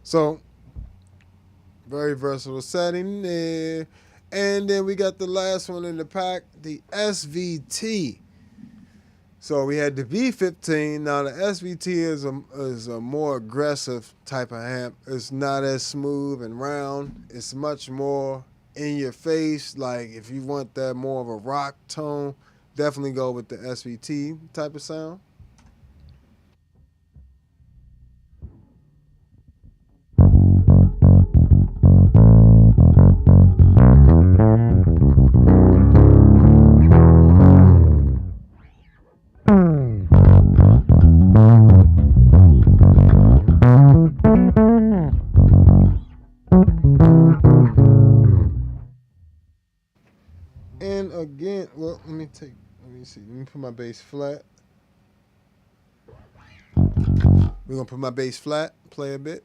So very versatile setting there. And then we got the last one in the pack, the SVT. So we had the V15. Now the SVT is a more aggressive type of amp. It's not as smooth and round. It's much more in your face. Like if you want that more of a rock tone, definitely go with the SVT type of sound. And again, well, let me see. Let me put my bass flat. We're gonna put my bass flat, play a bit.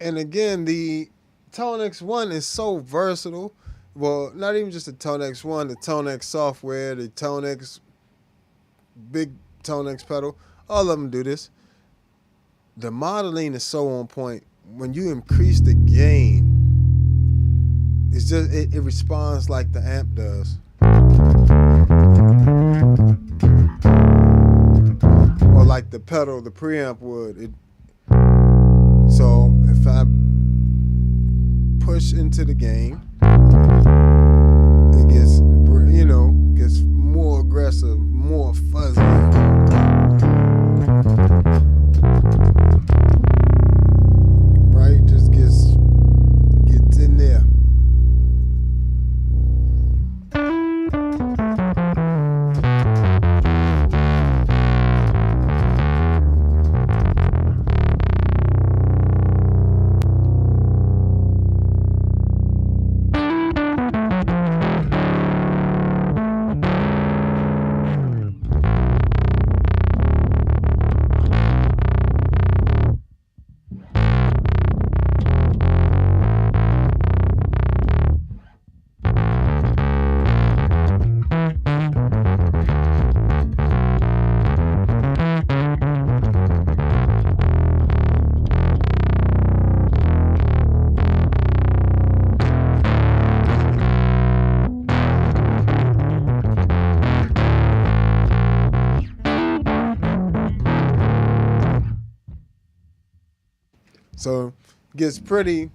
And again, the ToneX One is so versatile. Well, not even just the ToneX One, the ToneX software, the ToneX big ToneX pedal, all of them do this. The modeling is so on point. When you increase the gain, it's just it responds like the amp does. Or like the pedal, the preamp would. So if I push into the gain, it gets, gets more aggressive, more fuzzy. Right? Just gets in there. So it gets pretty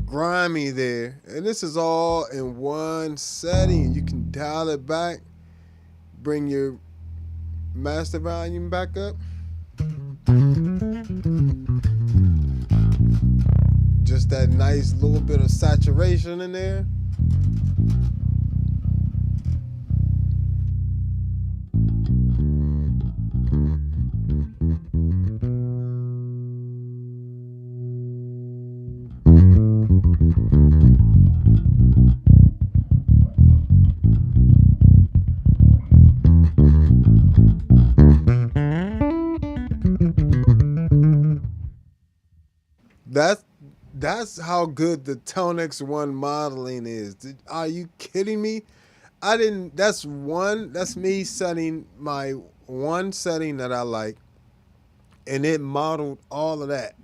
grimy there. And this is all in one setting. You can dial it back, bring your master volume back up. Just that nice little bit of saturation in there. That's how good the ToneX One modeling is. Are you kidding me? That's me setting my one setting that I like, and it modeled all of that.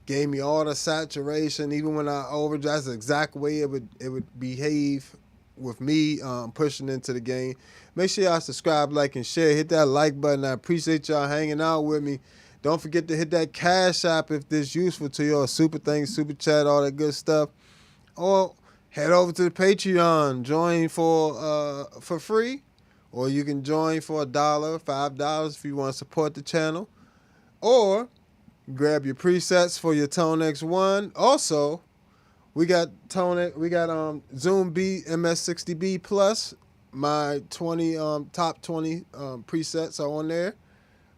Gave me all the saturation, even when I overdrive. That's the exact way it would behave with me pushing into the game. Make sure y'all subscribe, like, and share. Hit that like button. I appreciate y'all hanging out with me. Don't forget to hit that Cash App if this is useful to you, or super things, super chat, all that good stuff. Or head over to the Patreon. Join for free, or you can join for $1, $5 if you want to support the channel. Or grab your presets for your ToneX One. Also, we got Zoom MS-60B Plus. My 20 top 20 presets are on there,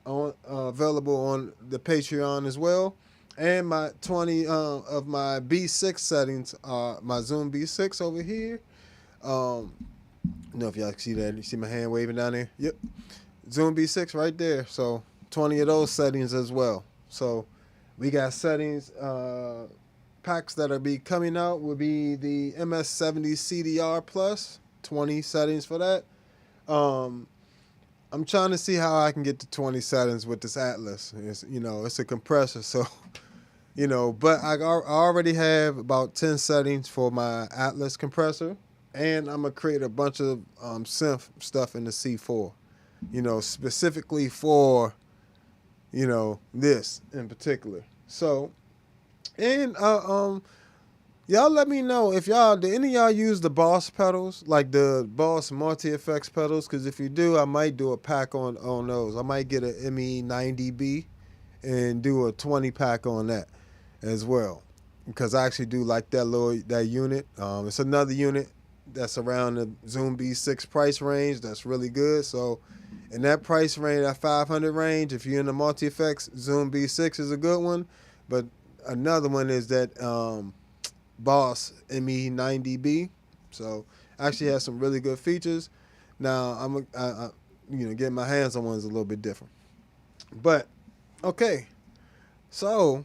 available on the Patreon as well. And my 20 of my B6 settings are my Zoom B6 over here. I don't know if y'all can see that. You see my hand waving down there? Yep. Zoom B6 right there. So 20 of those settings as well. So we got settings. Packs that will be coming out will be the MS-70 CDR Plus. 20 settings for that. I'm trying to see how I can get to 20 settings with this Atlas. It's a compressor, so but I already have about 10 settings for my Atlas compressor, and I'm gonna create a bunch of synth stuff in the C4, specifically for this in particular. So, and y'all let me know if did any of y'all use the Boss pedals, like the Boss multi-effects pedals? Because if you do, I might do a pack on those. I might get an ME90B and do a 20 pack on that as well. Because I actually do like that unit. It's another unit that's around the Zoom B6 price range that's really good. So in that price range, that 500 range, if you're in the multi-effects, Zoom B6 is a good one. But another one is that Boss ME90B. So actually has some really good features. Now I'm getting my hands on one's a little bit different. But okay, so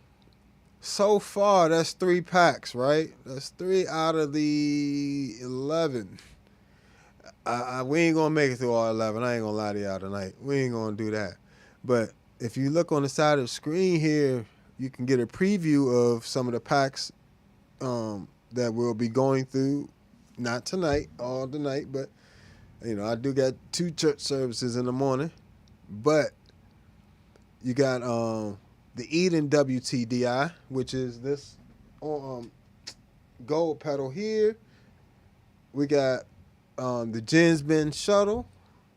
far that's 3 packs, right? That's 3 out of the 11. We ain't gonna make it through all 11. I ain't gonna lie to y'all tonight. We ain't gonna do that. But if you look on the side of the screen here, you can get a preview of some of the packs that we'll be going through, not tonight, all the night, but I do got 2 church services in the morning. But you got the Eden WT-DI, which is this gold pedal here. We got the Jens Ben Shuttle,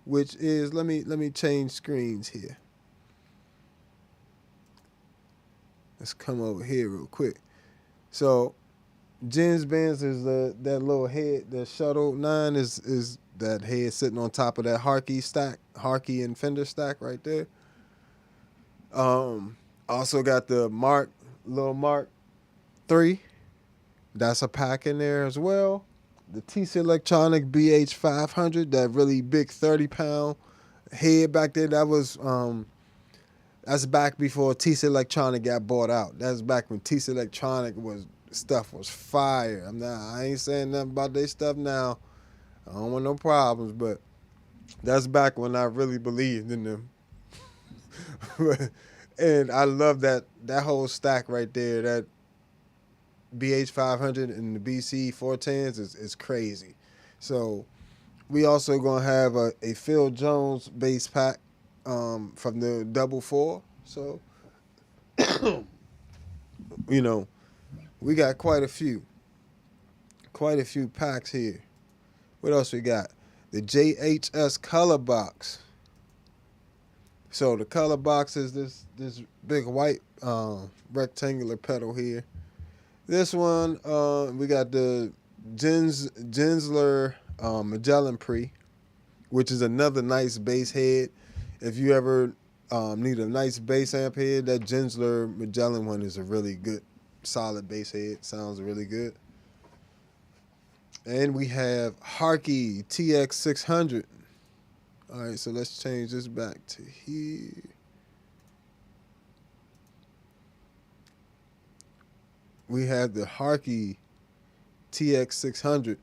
which is let me change screens here. Let's come over here real quick. So Jens Benz is that little head. The Shuttle 9 is that head sitting on top of that Harkey and Fender stack right there. Also got the Mark 3. That's a pack in there as well. The TC Electronic BH500, that really big 30-pound head back there. That was that's back before TC Electronic got bought out. That's back when TC Electronic stuff was fire. I ain't saying nothing about their stuff now. I don't want no problems, but that's back when I really believed in them. And I love that whole stack right there. That BH500 and the BC 410s is crazy. So we also gonna have a Phil Jones bass pack from the 4. So we got quite a few packs here. What else we got? The JHS color box. So the color box is this big white rectangular pedal here. This one, we got the Gensler Magellan Pre, which is another nice bass head. If you ever need a nice bass amp head, that Gensler Magellan one is a really good, solid bass head. Sounds really good. And we have Harkey TX600. All right, so let's change this back to here. We have the Harkey TX600.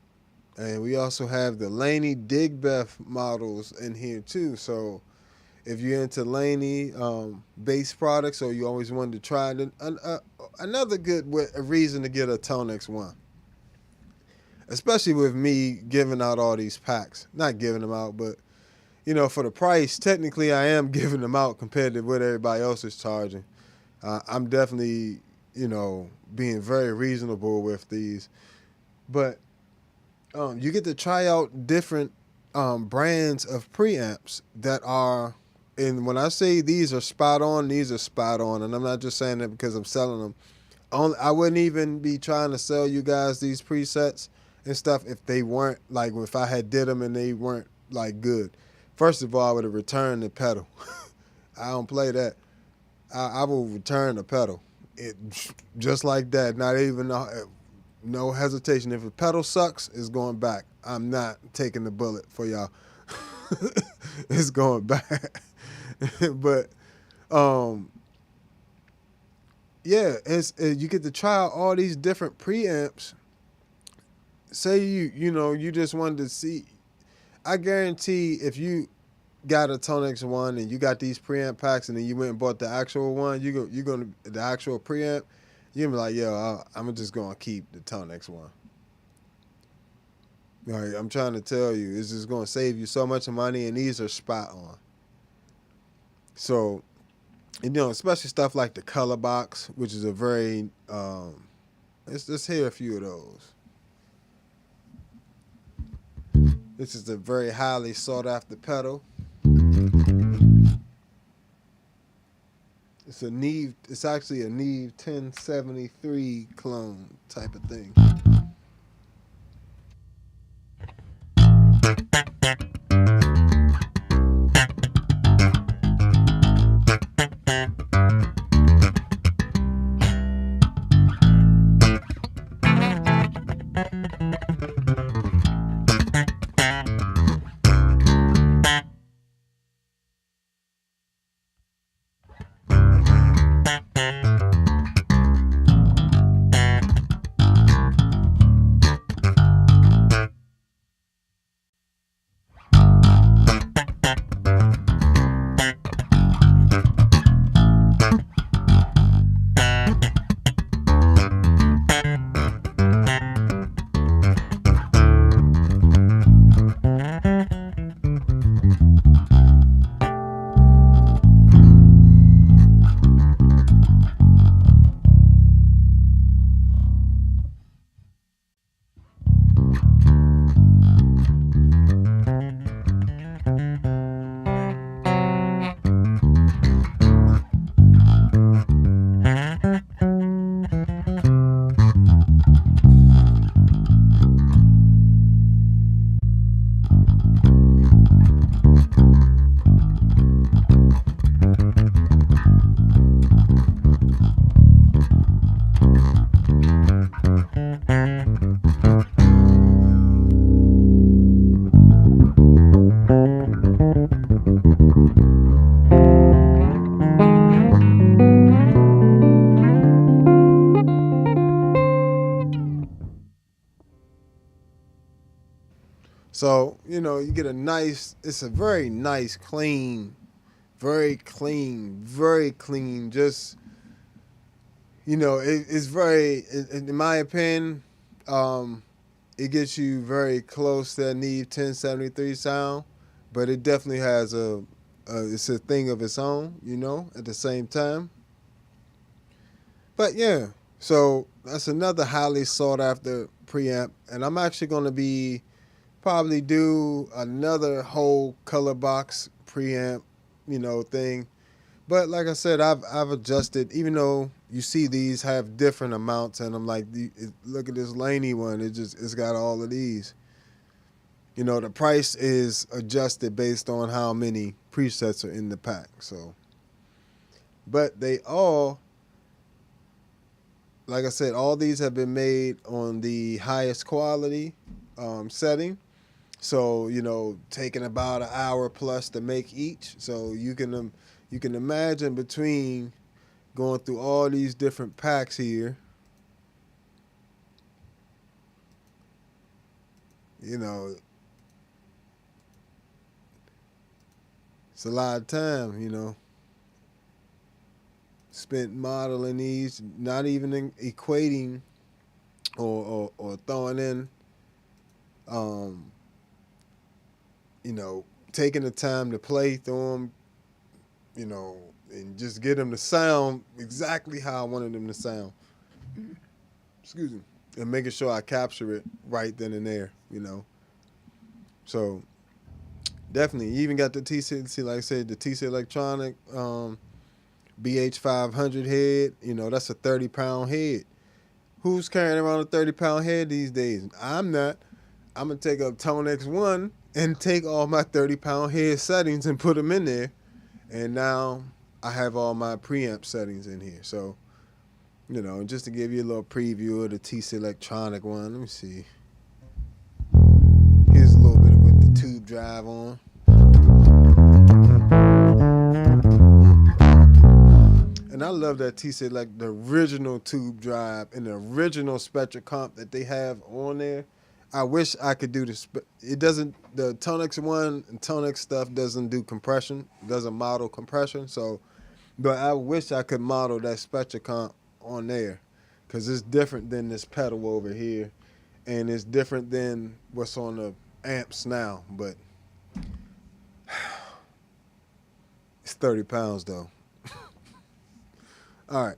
And we also have the Laney Digbeth models in here too. So if you're into Laney bass products, or you always wanted to try another good reason to get a ToneX One. especially with me giving out all these packs. Not giving them out, but for the price, technically I am giving them out compared to what everybody else is charging. I'm definitely, being very reasonable with these. But you get to try out different brands of preamps that are, and when I say these are spot on, these are spot on. And I'm not just saying that because I'm selling them. I wouldn't even be trying to sell you guys these presets and stuff if they weren't, like, if I had did them and they weren't, like, good. First of all, I would have returned the pedal. I don't play that. I will return the pedal. Just like that. Not even no hesitation. If a pedal sucks, it's going back. I'm not taking the bullet for y'all. It's going back. But yeah, you get to try out all these different preamps. Say you just wanted to see. I guarantee if you got a ToneX One and you got these preamp packs and then you went and bought the actual one, you're gonna the actual preamp, you're gonna be like, yo, I'm just gonna keep the ToneX One. All right, I'm trying to tell you, it's just gonna save you so much money, and these are spot on. So, especially stuff like the color box, which is a very let's hear a few of those. This is a very highly sought after pedal. It's actually a Neve 1073 clone type of thing. So, you get it's a very nice, very clean. Just, it's very, in my opinion, it gets you very close to that Neve 1073 sound, but it definitely has it's a thing of its own, at the same time. But yeah, so that's another highly sought after preamp, and I'm actually going to probably do another whole color box preamp, thing. But like I said, I've adjusted, even though you see these have different amounts, and I'm like, look at this Laney one. It's got all of these. The price is adjusted based on how many presets are in the pack. So, but they all, like I said, all these have been made on the highest quality setting. So, taking about an hour plus to make each. So you can imagine between going through all these different packs here, it's a lot of time, spent modeling these, not even equating or throwing in Um, you know, taking the time to play through them, you know, and just get them to sound exactly how I wanted them to sound. Excuse me. And making sure I capture it right then and there, you know. So definitely, you even got the TC, like I said, the TC Electronic BH500 head. You know, that's a 30-pound head. Who's carrying around a 30-pound head these days? I'm not. I'm going to take up ToneX One and take all my 30-pound head settings and put them in there. And now I have all my preamp settings in here. So, you know, just to give you a little preview of the TC Electronic one. Let me see. Here's a little bit with the tube drive on. And I love that TC, like the original tube drive and the original Spectra comp that they have on there. I wish I could do this. It doesn't, the ToneX One and ToneX stuff doesn't do compression, doesn't model compression. So, but I wish I could model that Spectra comp on there, because it's different than this pedal over here, and it's different than what's on the amps now. But it's 30 pounds though. All right.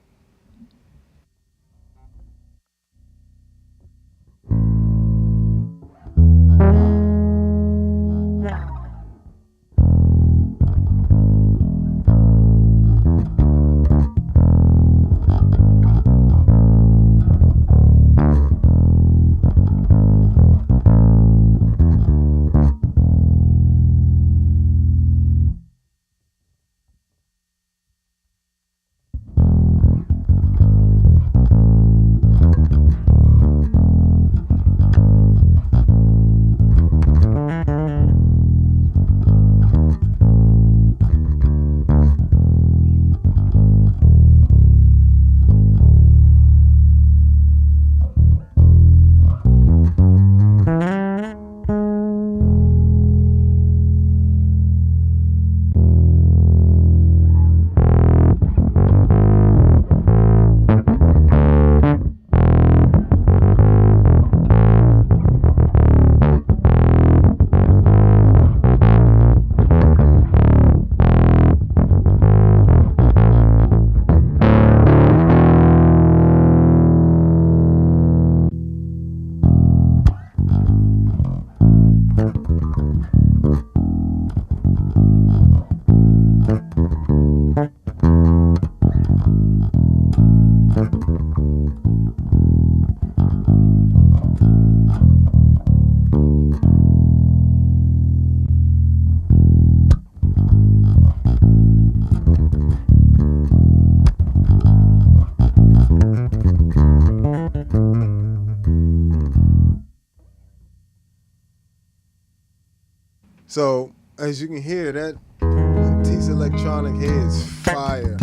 So as you can hear, that TC Electronic head is fire.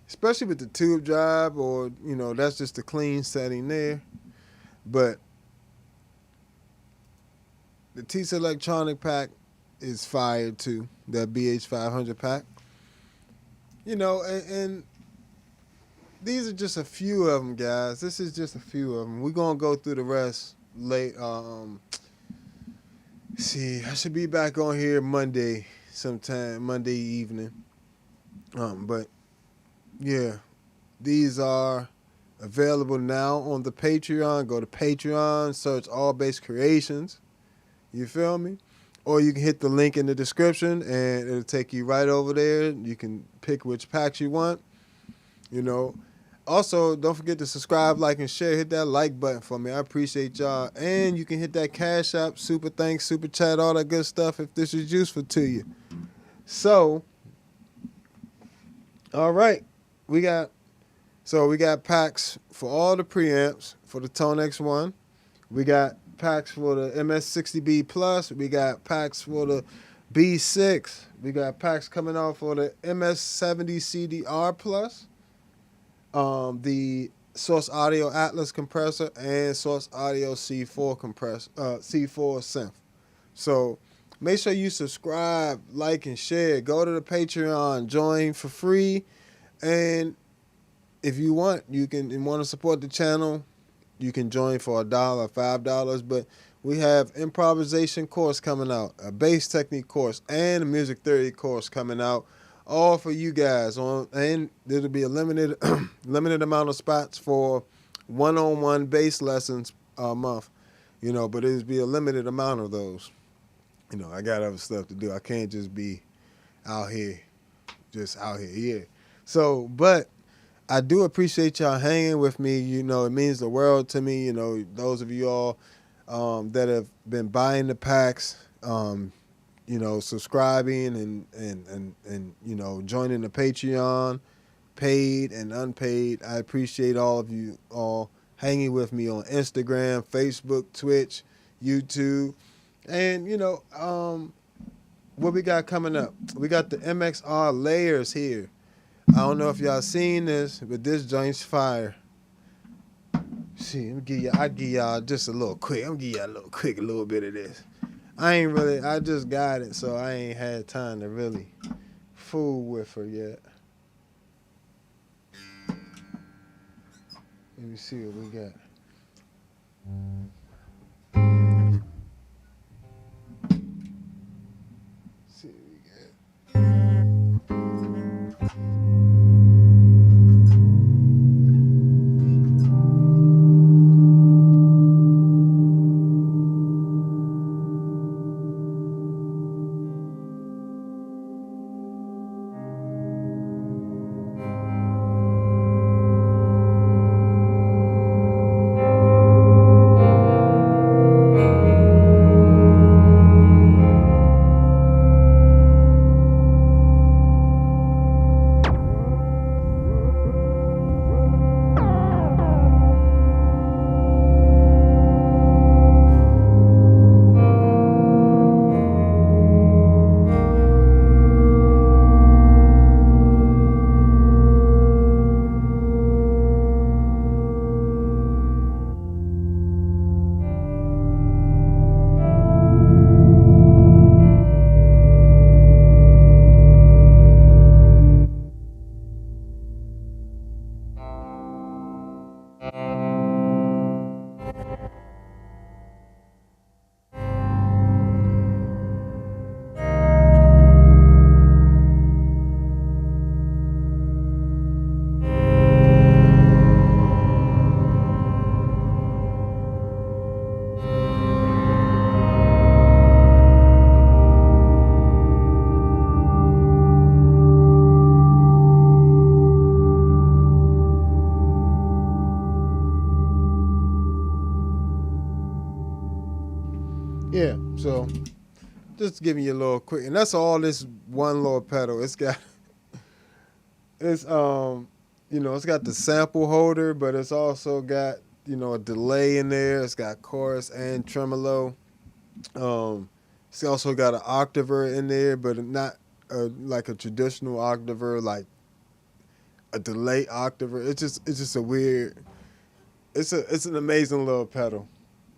Especially with the tube drive, or, you know, that's just a clean setting there. But the TC Electronic pack is fire too, that BH500 pack. You know, and these are just a few of them, guys. This is just a few of them. We're going to go through the rest late. See, I should be back on here Monday sometime, Monday evening. But yeah, these are available now on the Patreon. Go to Patreon, search All Bass Creations. You feel me? Or you can hit the link in the description and it'll take you right over there. You can pick which packs you want. You know. Also, don't forget to subscribe, like, and share. Hit that like button for me. I appreciate y'all. And you can hit that Cash App, super thanks, super chat, all that good stuff if this is useful to you. So, all right. We got packs for all the preamps for the ToneX One. We got packs for the MS-60B Plus. We got packs for the B6. We got packs coming out for the MS-70CDR Plus. The Source Audio Atlas compressor and Source Audio C4 compressor, C4 synth. So make sure you subscribe, like, and share. Go to the Patreon, join for free, and if you want, you want to support the channel, you can join for $1, $5. But we have improvisation course coming out, a bass technique course, and a music theory course coming out, all for you guys. And there'll be a limited limited amount of spots for one-on-one bass lessons a month. But it'll be a limited amount of those. I got other stuff to do. I can't just be out here, yeah. So, but I do appreciate y'all hanging with me. It means the world to me. Those of you all that have been buying the packs, subscribing and joining the Patreon, paid and unpaid. I appreciate all of you all hanging with me on Instagram, Facebook, Twitch, YouTube, and what we got coming up. We got the MXR layers here. I don't know if y'all seen this, but this joint's fire. See, I give y'all just a little quick. I'm gonna give y'all a little bit of this. I just got it, so I ain't had time to really fool with her yet. Let me see what we got. See what we got. Yeah, so just giving you a little quick, and that's all this one little pedal. It's got it's got the sample holder, but it's also got a delay in there. It's got chorus and tremolo. It's also got an octaver in there, but not like a traditional octaver, like a delay octaver. It's just a weird. It's an amazing little pedal.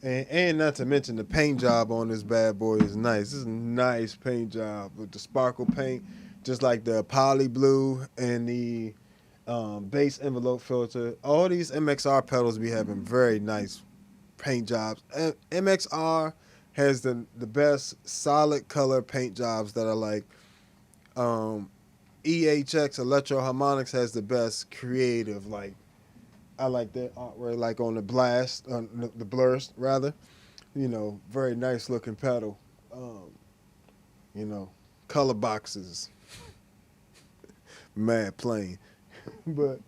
And not to mention the paint job on this bad boy is nice. This is a nice paint job with the sparkle paint, just like the poly blue and the base envelope filter. All these MXR pedals be having very nice paint jobs. MXR has the best solid color paint jobs that are like. EHX Electro Harmonics has the best creative, like. I like that artwork, like on the blast, the blurst rather. Very nice looking pedal. Color boxes. Mad plain. But,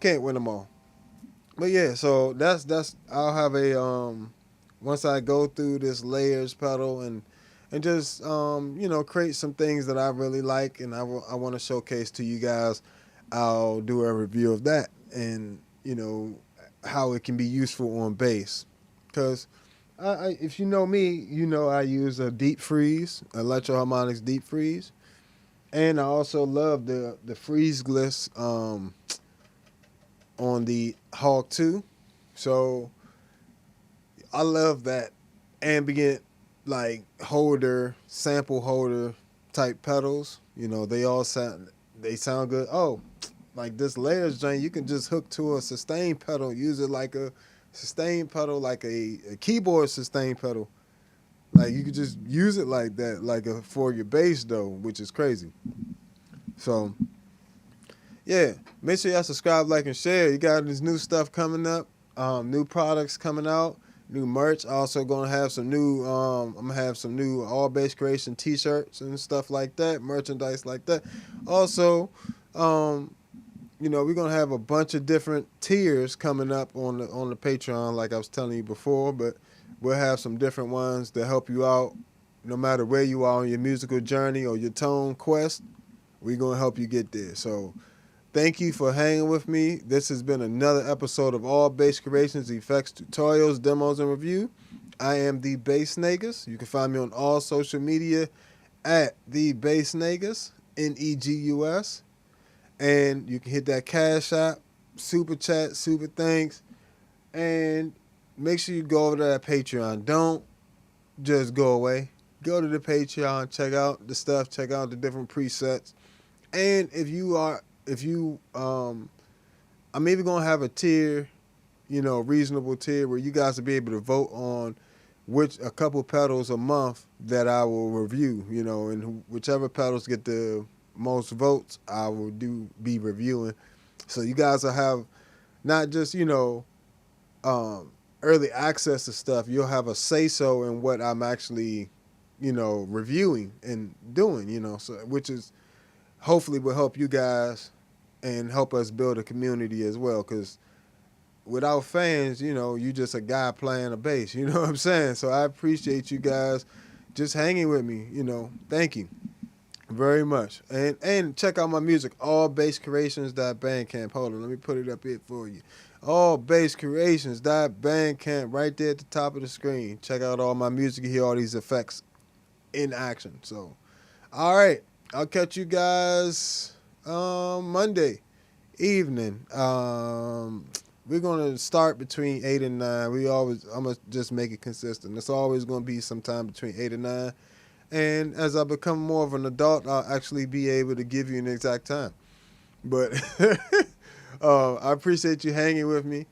can't win them all. But yeah, so that's I'll have a once I go through this layers pedal and just create some things that I really like and I want to showcase to you guys. I'll do a review of that and how it can be useful on bass, because if you know me, I use a deep freeze, Electro Harmonics deep freeze, and I also love the freeze gliss on the Hawk 2. So I love that ambient like sample holder type pedals. They sound good. Oh, like this layers joint, you can just hook to a sustain pedal, use it like a sustain pedal, like a keyboard sustain pedal. Like you could just use it like that, like for your bass though, which is crazy. So yeah, make sure y'all subscribe, like, and share. You got this new stuff coming up, new products coming out, new merch. Also gonna have some new, I'm gonna have some new All Bass Creation T-shirts and stuff like that, merchandise like that. Also, you know, we're gonna have a bunch of different tiers coming up on the Patreon, like I was telling you before. But we'll have some different ones to help you out, no matter where you are on your musical journey or your tone quest. We're gonna help you get there. So thank you for hanging with me. This has been another episode of All Bass Creations, Effects, Tutorials, Demos, and Review. I am the Bass Negus. You can find me on all social media at the Bass Negus, Negus. And you can hit that Cash App, Super Chat, Super Thanks. And make sure you go over to that Patreon. Don't just go away. Go to the Patreon, check out the stuff, check out the different presets. And I'm even gonna have a tier, you know, reasonable tier where you guys will be able to vote on a couple pedals a month that I will review, you know, and whichever pedals get the most votes, I will be reviewing. So you guys will have not just, you know, early access to stuff. You'll have a say-so in what I'm actually, you know, reviewing and doing, you know, so which is hopefully will help you guys and help us build a community as well. Because without fans, you know, you just a guy playing a bass. You know what I'm saying? So I appreciate you guys just hanging with me. You know, thank you very much. And check out my music, allbasscreations.bandcamp. Hold on, let me put it up here for you. Allbasscreations.bandcamp, right there at the top of the screen. Check out all my music and hear all these effects in action. So, all right, I'll catch you guys Monday evening. We're gonna start between 8 and 9. I'm gonna just make it consistent. It's always gonna be sometime between 8 and 9. And as I become more of an adult, I'll actually be able to give you an exact time. But I appreciate you hanging with me.